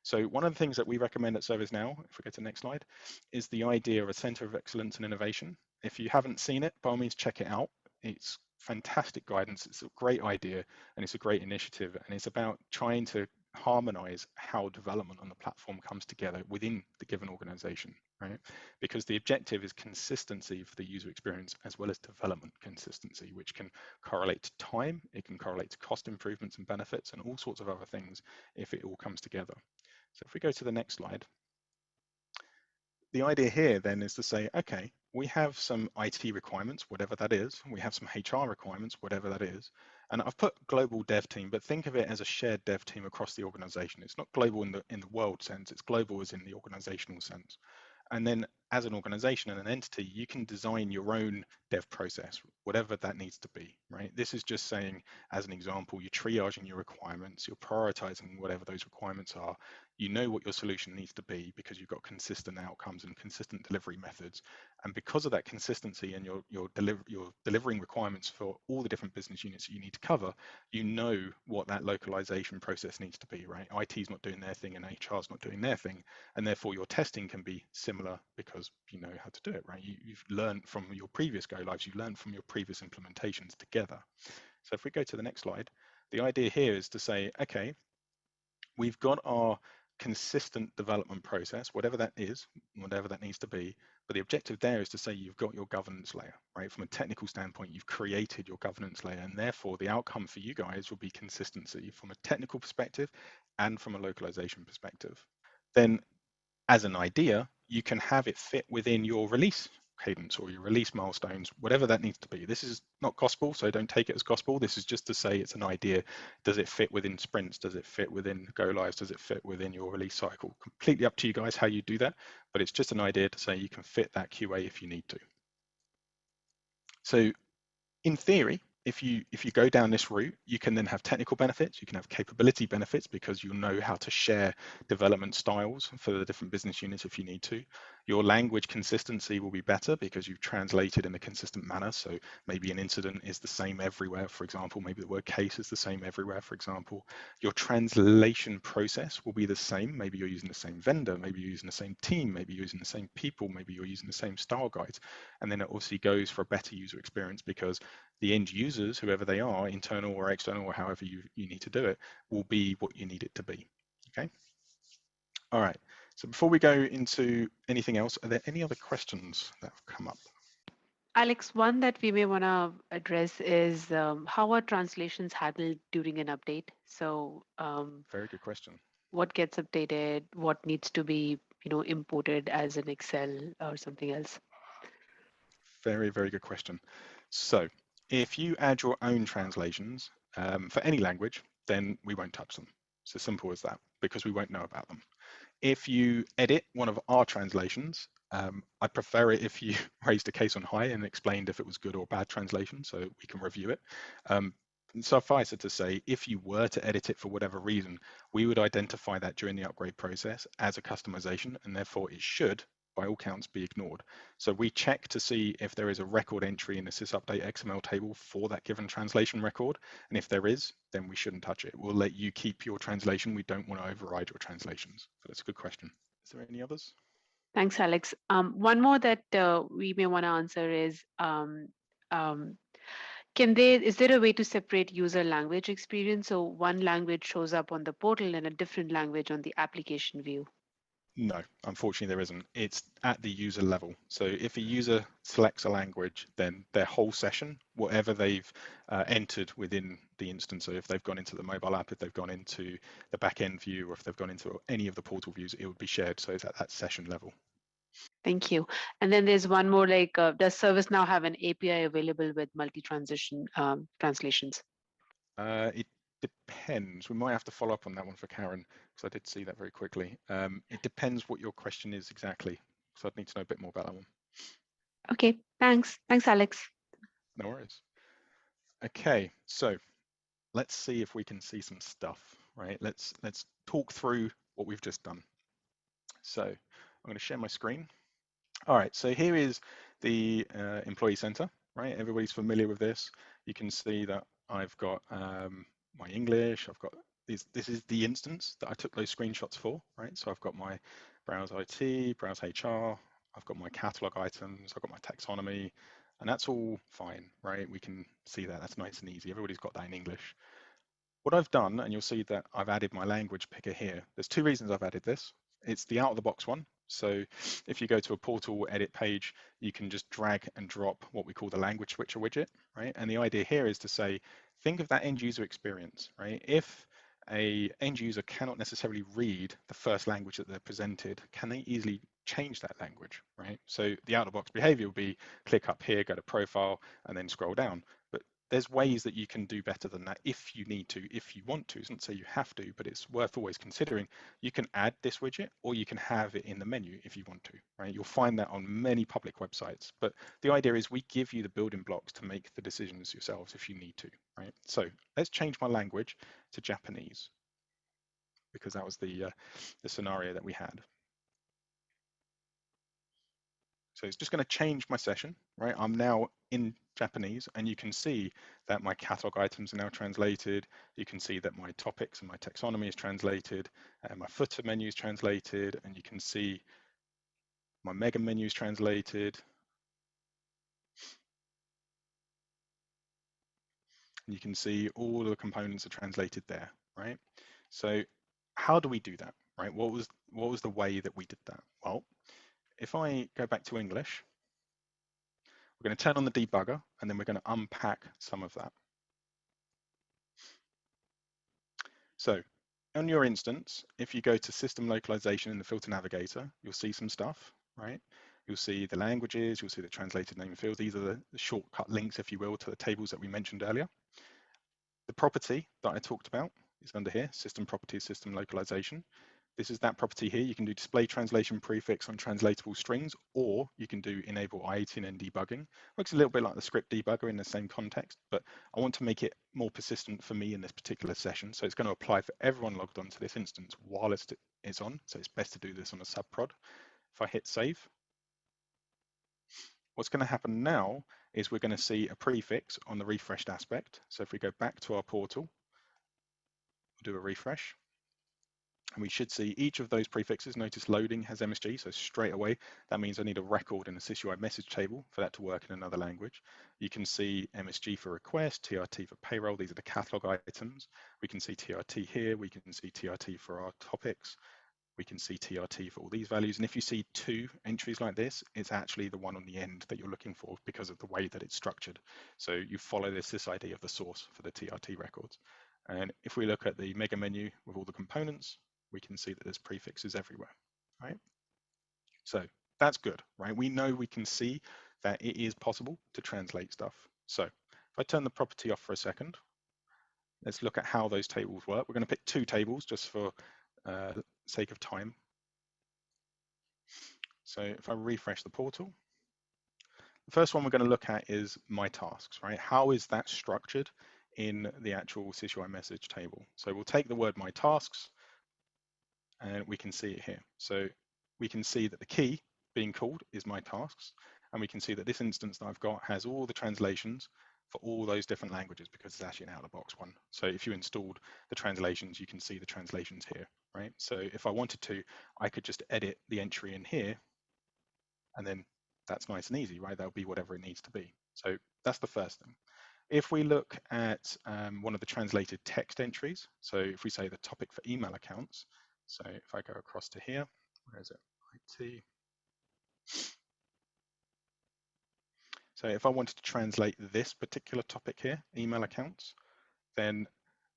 So one of the things that we recommend at ServiceNow, if we go to the next slide, is the idea of a center of excellence and innovation. If you haven't seen it, by all means, check it out. It's fantastic guidance. It's a great idea and it's a great initiative. And it's about trying to harmonize how development on the platform comes together within the given organization, right? Because the objective is consistency for the user experience as well as development consistency, which can correlate to time, it can correlate to cost improvements and benefits and all sorts of other things if it all comes together. So if we go to the next slide, the idea here then is to say, okay, we have some IT requirements, whatever that is. We have some HR requirements, whatever that is. And I've put global dev team, but think of it as a shared dev team across the organization. It's not global in the world sense, it's global as in the organizational sense. And then as an organization and an entity, you can design your own dev process, whatever that needs to be, right? This is just saying, as an example, you're triaging your requirements, you're prioritizing whatever those requirements are. You know what your solution needs to be because you've got consistent outcomes and consistent delivery methods. And because of that consistency and you're delivering requirements for all the different business units that you need to cover, you know what that localization process needs to be, right? IT's not doing their thing and HR's not doing their thing. And therefore your testing can be similar because you know how to do it, right? You've learned from your previous go lives, you've learned from your previous implementations together. So if we go to the next slide, the idea here is to say, okay, we've got our consistent development process, whatever that is, whatever that needs to be. But the objective there is to say you've got your governance layer, right? From a technical standpoint, you've created your governance layer, and therefore the outcome for you guys will be consistency from a technical perspective and from a localization perspective. Then as an idea, you can have it fit within your release cadence or your release milestones, whatever that needs to be. This is not gospel, so don't take it as gospel. This is just to say it's an idea. Does it fit within sprints? Does it fit within go lives? Does it fit within your release cycle? Completely up to you guys how you do that, but it's just an idea to say you can fit that QA if you need to. So in theory, if you go down this route, you can then have technical benefits, you can have capability benefits because you'll know how to share development styles for the different business units if you need to. Your language consistency will be better because you've translated in a consistent manner. So maybe an incident is the same everywhere, for example, maybe the word case is the same everywhere, for example. Your translation process will be the same. Maybe you're using the same vendor, maybe you're using the same team, maybe you're using the same people, maybe you're using the same style guides. And then it obviously goes for a better user experience because the end users, whoever they are, internal or external, or however you need to do it, will be what you need it to be, okay? All right, so before we go into anything else, are there any other questions that have come up?
Alex, one that we may want to address is how are translations handled during an update? So
very good question.
What gets updated? What needs to be imported as an Excel or something else?
Very, very good question. So if you add your own translations for any language, then we won't touch them. It's as simple as that, because we won't know about them. If you edit one of our translations, I prefer it if you raised a case on high and explained if it was good or bad translation, so we can review it. suffice it to say, if you were to edit it for whatever reason, we would identify that during the upgrade process as a customization, and therefore it should, by all counts, be ignored. So we check to see if there is a record entry in the sysupdate XML table for that given translation record, and if there is, then we shouldn't touch it. We'll let you keep your translation. We don't want to override your translations. So that's a good question. Is there any others?
Thanks, Alex. One more that we may want to answer is, um, is there a way to separate user language experience so one language shows up on the portal and a different language on the application view?
No, unfortunately there isn't. It's at the user level. So if a user selects a language, then their whole session, whatever they've entered within the instance, so if they've gone into the mobile app, if they've gone into the back-end view, or if they've gone into any of the portal views, it would be shared. So it's at that session level.
Thank you. And then there's one more, like, does ServiceNow have an API available with multi-transition translations?
It depends. We might have to follow up on that one for Karen, because I did see that very quickly. It depends what your question is exactly. So I'd need to know a bit more about that one.
Okay, thanks. Thanks, Alex.
No worries. Okay, so let's see if we can see some stuff, right? Let's talk through what we've just done. So I'm going to share my screen. All right, so here is the Employee Center, right? Everybody's familiar with this. You can see that I've got my English, I've got this is the instance that I took those screenshots for, right? So I've got my Browse IT, Browse HR, I've got my catalog items, I've got my taxonomy, and that's all fine, right? We can see that, that's nice and easy. Everybody's got that in English. What I've done, and you'll see that I've added my language picker here. There's two reasons I've added this. It's the out-of-the-box one. So if you go to a portal edit page, you can just drag and drop what we call the language switcher widget, right? And the idea here is to say, think of that end user experience, right? If a end user cannot necessarily read the first language that they're presented, can they easily change that language, right? So the out-of-the-box behavior will be click up here, go to profile, and then scroll down. But there's ways that you can do better than that if you need to, if you want to. It doesn't say you have to, but it's worth always considering. You can add this widget or you can have it in the menu if you want to, right? You'll find that on many public websites. But the idea is we give you the building blocks to make the decisions yourselves if you need to, right? So let's change my language to Japanese because that was the scenario that we had. So it's just going to change my session, right? I'm now in Japanese, and you can see that my catalog items are now translated. You can see that my topics and my taxonomy is translated, and my footer menu is translated, and you can see my mega menu is translated. And you can see all of the components are translated there, right? So how do we do that, right? What was the way that we did that? Well, if I go back to English, we're going to turn on the debugger, and then we're going to unpack some of that. So on your instance, if you go to System Localization in the Filter Navigator, you'll see some stuff, right? You'll see the languages, you'll see the translated name fields. These are the shortcut links, if you will, to the tables that we mentioned earlier. The property that I talked about is under here, System Properties, System Localization. This is that property here. You can do display translation prefix on translatable strings, or you can do enable I18 and debugging. Works a little bit like the script debugger in the same context, but I want to make it more persistent for me in this particular session. So it's going to apply for everyone logged onto this instance while it's on. So it's best to do this on a subprod. If I hit save, what's going to happen now is we're going to see a prefix on the refreshed aspect. So if we go back to our portal, we'll do a refresh. And we should see each of those prefixes. Notice loading has MSG, so straight away, that means I need a record in a SysUI message table for that to work in another language. You can see MSG for request, TRT for payroll. These are the catalog items. We can see TRT here. We can see TRT for our topics. We can see TRT for all these values. And if you see two entries like this, it's actually the one on the end that you're looking for because of the way that it's structured. So you follow this ID of the source for the TRT records. And if we look at the mega menu with all the components, we can see that there's prefixes everywhere, right? So that's good, right? We know we can see that it is possible to translate stuff. So if I turn the property off for a second, let's look at how those tables work. We're going to pick two tables just for sake of time. So if I refresh the portal, the first one we're going to look at is my tasks, right? How is that structured in the actual SysUI message table. So we'll take the word my tasks and we can see it here. So we can see that the key being called is my tasks. And we can see that this instance that I've got has all the translations for all those different languages because it's actually an out-of-the-box one. So if you installed the translations, you can see the translations here, right? So if I wanted to, I could just edit the entry in here, and then that's nice and easy, right? That'll be whatever it needs to be. So that's the first thing. If we look at one of the translated text entries, so if we say the topic for email accounts, so if I go across to here, where is it? IT. So if I wanted to translate this particular topic here, email accounts, then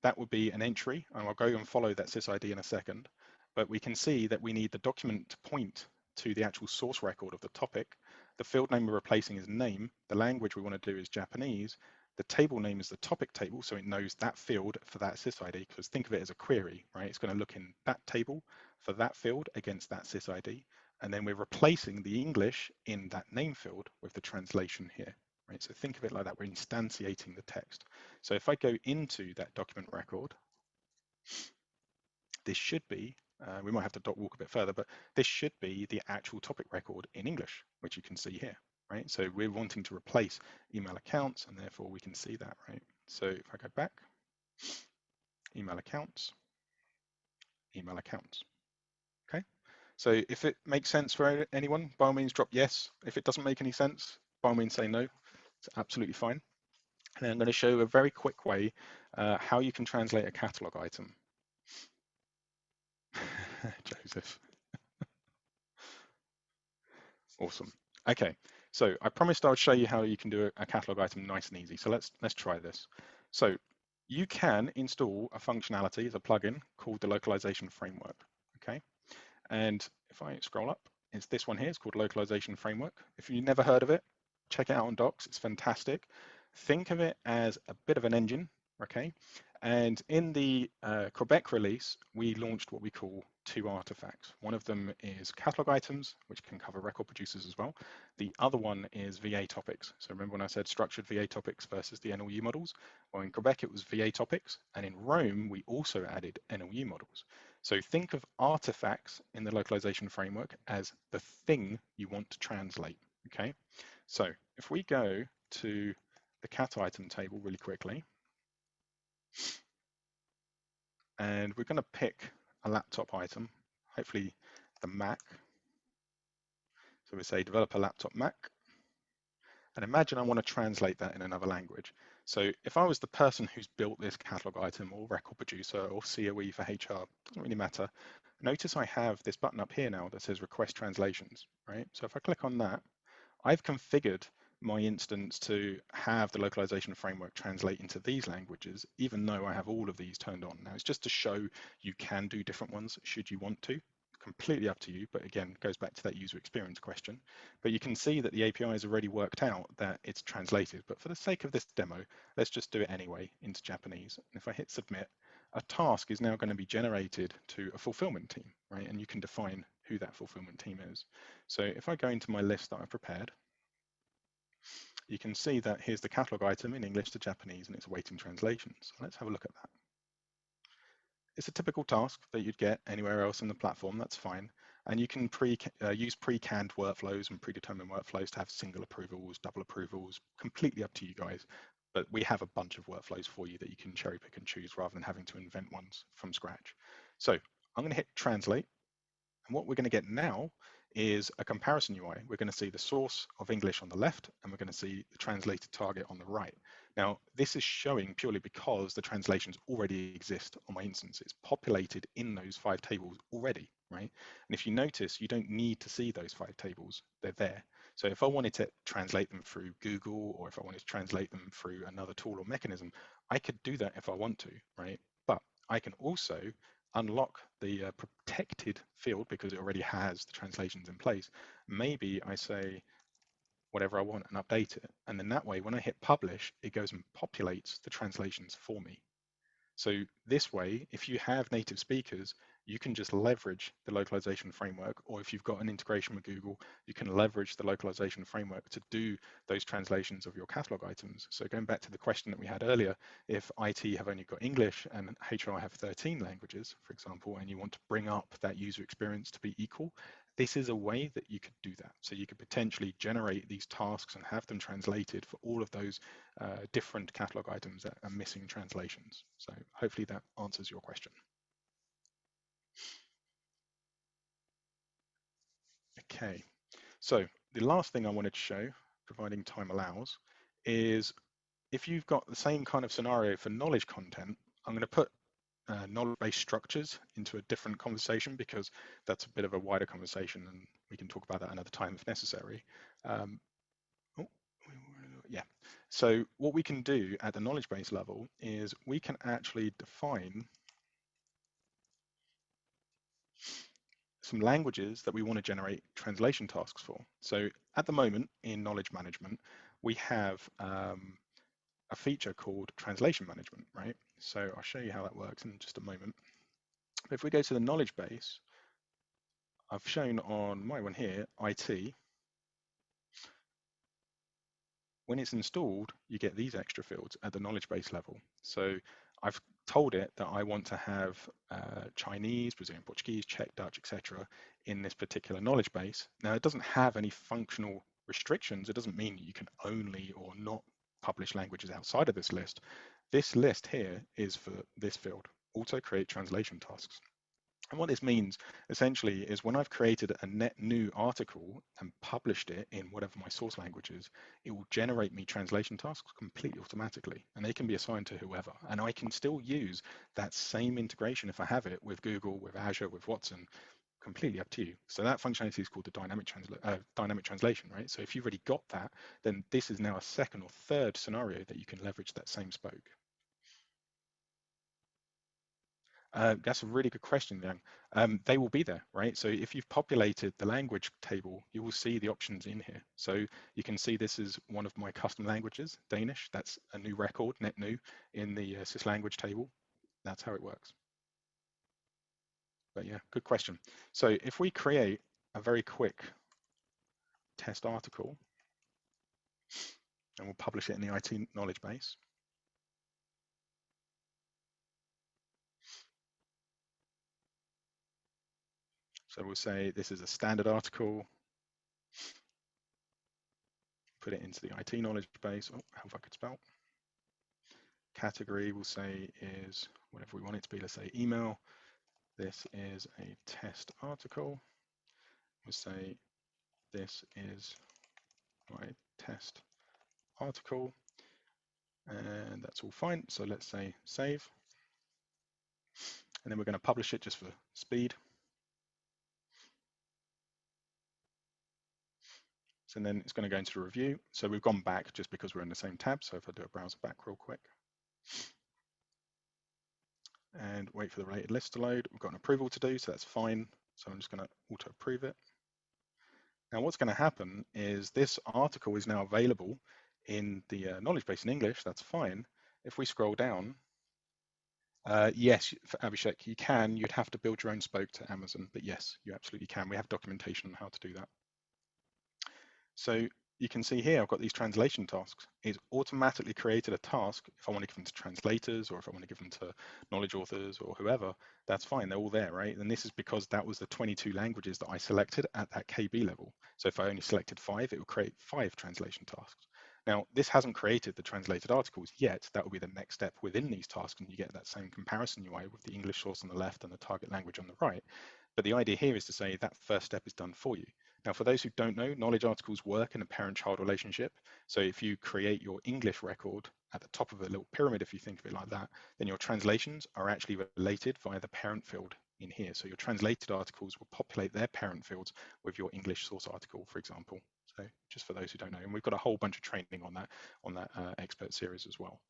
that would be an entry, and I'll go and follow that sysid in a second, but we can see that we need the document to point to the actual source record of the topic. The field name we're replacing is name, the language we want to do is Japanese, the table name is the topic table, so it knows that field for that sysid, because think of it as a query, right? It's going to look in that table for that field against that sysid, and then we're replacing the English in that name field with the translation here, right? So think of it like that, we're instantiating the text. So if I go into that document record, this should be, we might have to walk a bit further, but this should be the actual topic record in English, which you can see here, right? So we're wanting to replace email accounts, and therefore we can see that, right? So if I go back, email accounts, okay? So if it makes sense for anyone, by all means drop yes. If it doesn't make any sense, by all means say no. It's absolutely fine. And I'm going to show a very quick way how you can translate a catalog item. Joseph. Awesome. Okay, so I promised I would show you how you can do a catalog item nice and easy. So let's try this. So you can install a functionality as a plugin called the Localization Framework. Okay, and if I scroll up, it's this one here. It's called Localization Framework. If you've never heard of it, check it out on Docs. It's fantastic. Think of it as a bit of an engine. Okay, and in the Quebec release, we launched what we call 2 artifacts. One of them is catalog items, which can cover record producers as well. The other one is VA topics. So remember when I said structured VA topics versus the NLU models? Well, in Quebec, it was VA topics. And in Rome, we also added NLU models. So think of artifacts in the localization framework as the thing you want to translate. Okay, so if we go to the cat item table really quickly, and we're going to pick a laptop item, hopefully the Mac. So we say develop a laptop Mac, and imagine I want to translate that in another language. So if I was the person who's built this catalog item or record producer or COE for HR, doesn't really matter. Notice I have this button up here now that says request translations, right? So if I click on that, I've configured my instance to have the localization framework translate into these languages, even though I have all of these turned on. Now, it's just to show you can do different ones should you want to. Completely up to you, but again, it goes back to that user experience question. But you can see that the API has already worked out that it's translated. But for the sake of this demo, let's just do it anyway into Japanese. And if I hit submit, a task is now going to be generated to a fulfillment team, right? And you can define who that fulfillment team is. So if I go into my list that I've prepared, you can see that here's the catalog item in English to Japanese and it's awaiting translation. So let's have a look at that. It's a typical task that you'd get anywhere else in the platform, that's fine. And you can use pre-canned workflows and predetermined workflows to have single approvals, double approvals, completely up to you guys. But we have a bunch of workflows for you that you can cherry pick and choose rather than having to invent ones from scratch. So I'm going to hit translate. And what we're going to get now is a comparison UI. We're going to see the source of English on the left, and we're going to see the translated target on the right. Now, this is showing purely because the translations already exist on my instance. It's populated in those 5 tables already, right? And if you notice, you don't need to see those 5 tables. They're there. So if I wanted to translate them through Google, or if I wanted to translate them through another tool or mechanism, I could do that if I want to, right? But I can also unlock the protected field because it already has the translations in place. Maybe I say whatever I want and update it. And then that way, when I hit publish, it goes and populates the translations for me. So this way, if you have native speakers, you can just leverage the localization framework, or if you've got an integration with Google, you can leverage the localization framework to do those translations of your catalog items. So going back to the question that we had earlier, if IT have only got English and HR have 13 languages, for example, and you want to bring up that user experience to be equal, this is a way that you could do that. So you could potentially generate these tasks and have them translated for all of those different catalog items that are missing translations. So hopefully that answers your question. Okay, so the last thing I wanted to show, providing time allows, is if you've got the same kind of scenario for knowledge content, I'm going to put knowledge-based structures into a different conversation because that's a bit of a wider conversation and we can talk about that another time if necessary. Yeah, so what we can do at the knowledge base level is we can actually define some languages that we want to generate translation tasks for. So at the moment in knowledge management, we have a feature called translation management, right? So I'll show you how that works in just a moment. But if we go to the knowledge base, I've shown on my one here, IT. When it's installed, you get these extra fields at the knowledge base level. So I've told it that I want to have Chinese, Brazilian Portuguese, Czech, Dutch, etc. in this particular knowledge base. Now it doesn't have any functional restrictions. It doesn't mean you can only or not publish languages outside of this list. This list here is for this field, auto create translation tasks. And what this means essentially is when I've created a net new article and published it in whatever my source language is, it will generate me translation tasks completely automatically, and they can be assigned to whoever. And I can still use that same integration if I have it with Google, with Azure, with Watson, completely up to you. So that functionality is called the dynamic translation, right? So if you've already got that, then this is now a second or third scenario that you can leverage that same spoke. That's a really good question, Yang. They will be there, right? So if you've populated the language table, you will see the options in here. So you can see this is one of my custom languages, Danish. That's a new record, net new, in the sys language table. That's how it works. But yeah, good question. So if we create a very quick test article, and we'll publish it in the IT knowledge base. So we'll say this is a standard article, put it into the IT knowledge base. Oh, how if I could spell. Category we'll say is whatever we want it to be. Let's say email. This is a test article. We'll say this is my test article, and that's all fine. So let's say save, and then we're going to publish it just for speed. So then it's going to go into the review. So we've gone back just because we're in the same tab. So if I do a browser back real quick and wait for the related list to load, we've got an approval to do, so that's fine. So I'm just going to auto approve it. Now what's going to happen is this article is now available in the knowledge base in English. That's fine. If we scroll down, yes, for Abhishek, you can. You'd have to build your own spoke to Amazon, but yes, you absolutely can. We have documentation on how to do that. So you can see here, I've got these translation tasks. It's automatically created a task. If I want to give them to translators or if I want to give them to knowledge authors or whoever, that's fine. They're all there, right? And this is because that was the 22 languages that I selected at that KB level. So if I only selected 5, it would create 5 translation tasks. Now, this hasn't created the translated articles yet. That will be the next step within these tasks, and you get that same comparison UI with the English source on the left and the target language on the right. But the idea here is to say that first step is done for you. Now, for those who don't know, knowledge articles work in a parent-child relationship. So if you create your English record at the top of a little pyramid, if you think of it like that, then your translations are actually related via the parent field in here. So your translated articles will populate their parent fields with your English source article, for example. So just for those who don't know, and we've got a whole bunch of training on that expert series as well.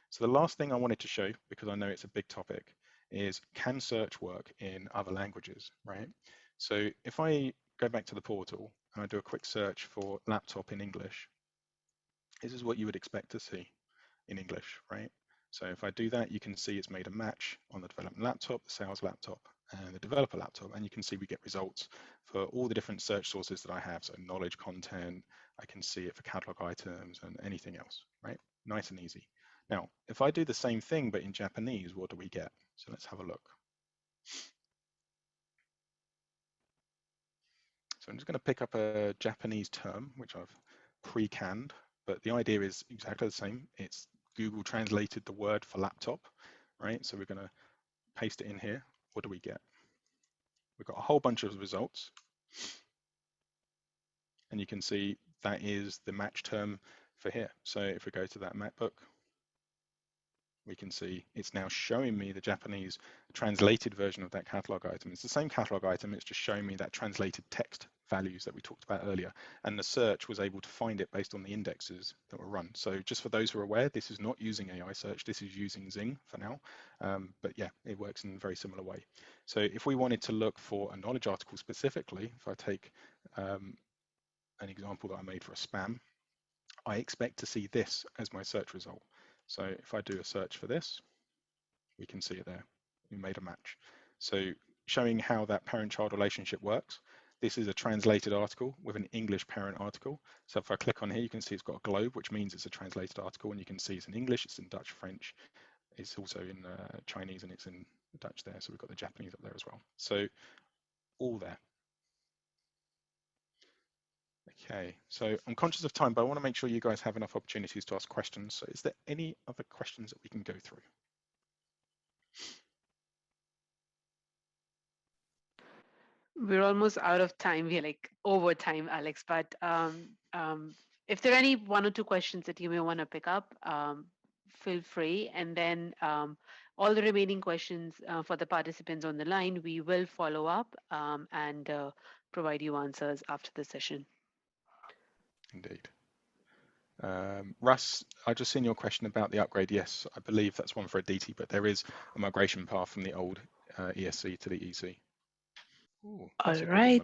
So the last thing I wanted to show, because I know it's a big topic, is can search work in other languages, right? So if I go back to the portal and I do a quick search for laptop in English, this is what you would expect to see in English, right? So if I do that, you can see it's made a match on the development laptop, the sales laptop, and the developer laptop, and you can see we get results for all the different search sources that I have. So knowledge content, I can see it for catalog items and anything else, right? Nice and easy. Now, if I do the same thing, but in Japanese, what do we get? So let's have a look. So I'm just going to pick up a Japanese term, which I've pre-canned, but the idea is exactly the same. It's Google translated the word for laptop, right? So we're going to paste it in here. What do we get? We've got a whole bunch of results. And you can see that is the match term for here. So if we go to that MacBook, we can see it's now showing me the Japanese translated version of that catalog item. It's the same catalog item, it's just showing me that translated text values that we talked about earlier. And the search was able to find it based on the indexes that were run. So just for those who are aware, this is not using AI search, this is using Zing for now. But yeah, it works in a very similar way. So if we wanted to look for a knowledge article specifically, if I take an example that I made for a spam, I expect to see this as my search result. So if I do a search for this, we can see it there. We made a match. So showing how that parent-child relationship works, this is a translated article with an English parent article. So if I click on here, you can see it's got a globe, which means it's a translated article, and you can see it's in English, it's in Dutch, French, it's also in Chinese, and it's in Dutch there. So we've got the Japanese up there as well. So all there. Okay, so I'm conscious of time, but I want to make sure you guys have enough opportunities to ask questions. So is there any other questions that we can go through?
We're almost out of time. We're like over time, Alex. But if there are any one or two questions that you may want to pick up, feel free. And then all the remaining questions for the participants on the line, we will follow up and provide you answers after the session.
Indeed. Russ, I just seen your question about the upgrade. Yes, I believe that's one for Aditi, but there is a migration path from the old ESC to the EC. Ooh, that's
All
a good one,
right.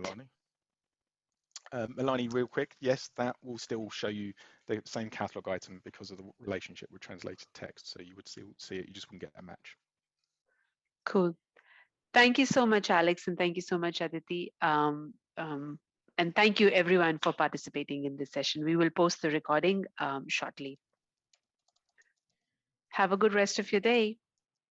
Milani. Milani, real quick, yes, that will still show you the same catalog item because of the relationship with translated text. So you would still see it, you just wouldn't get a match.
Cool. Thank you so much, Alex, and thank you so much, Aditi. And thank you everyone for participating in this session. We will post the recording shortly. Have a good rest of your day.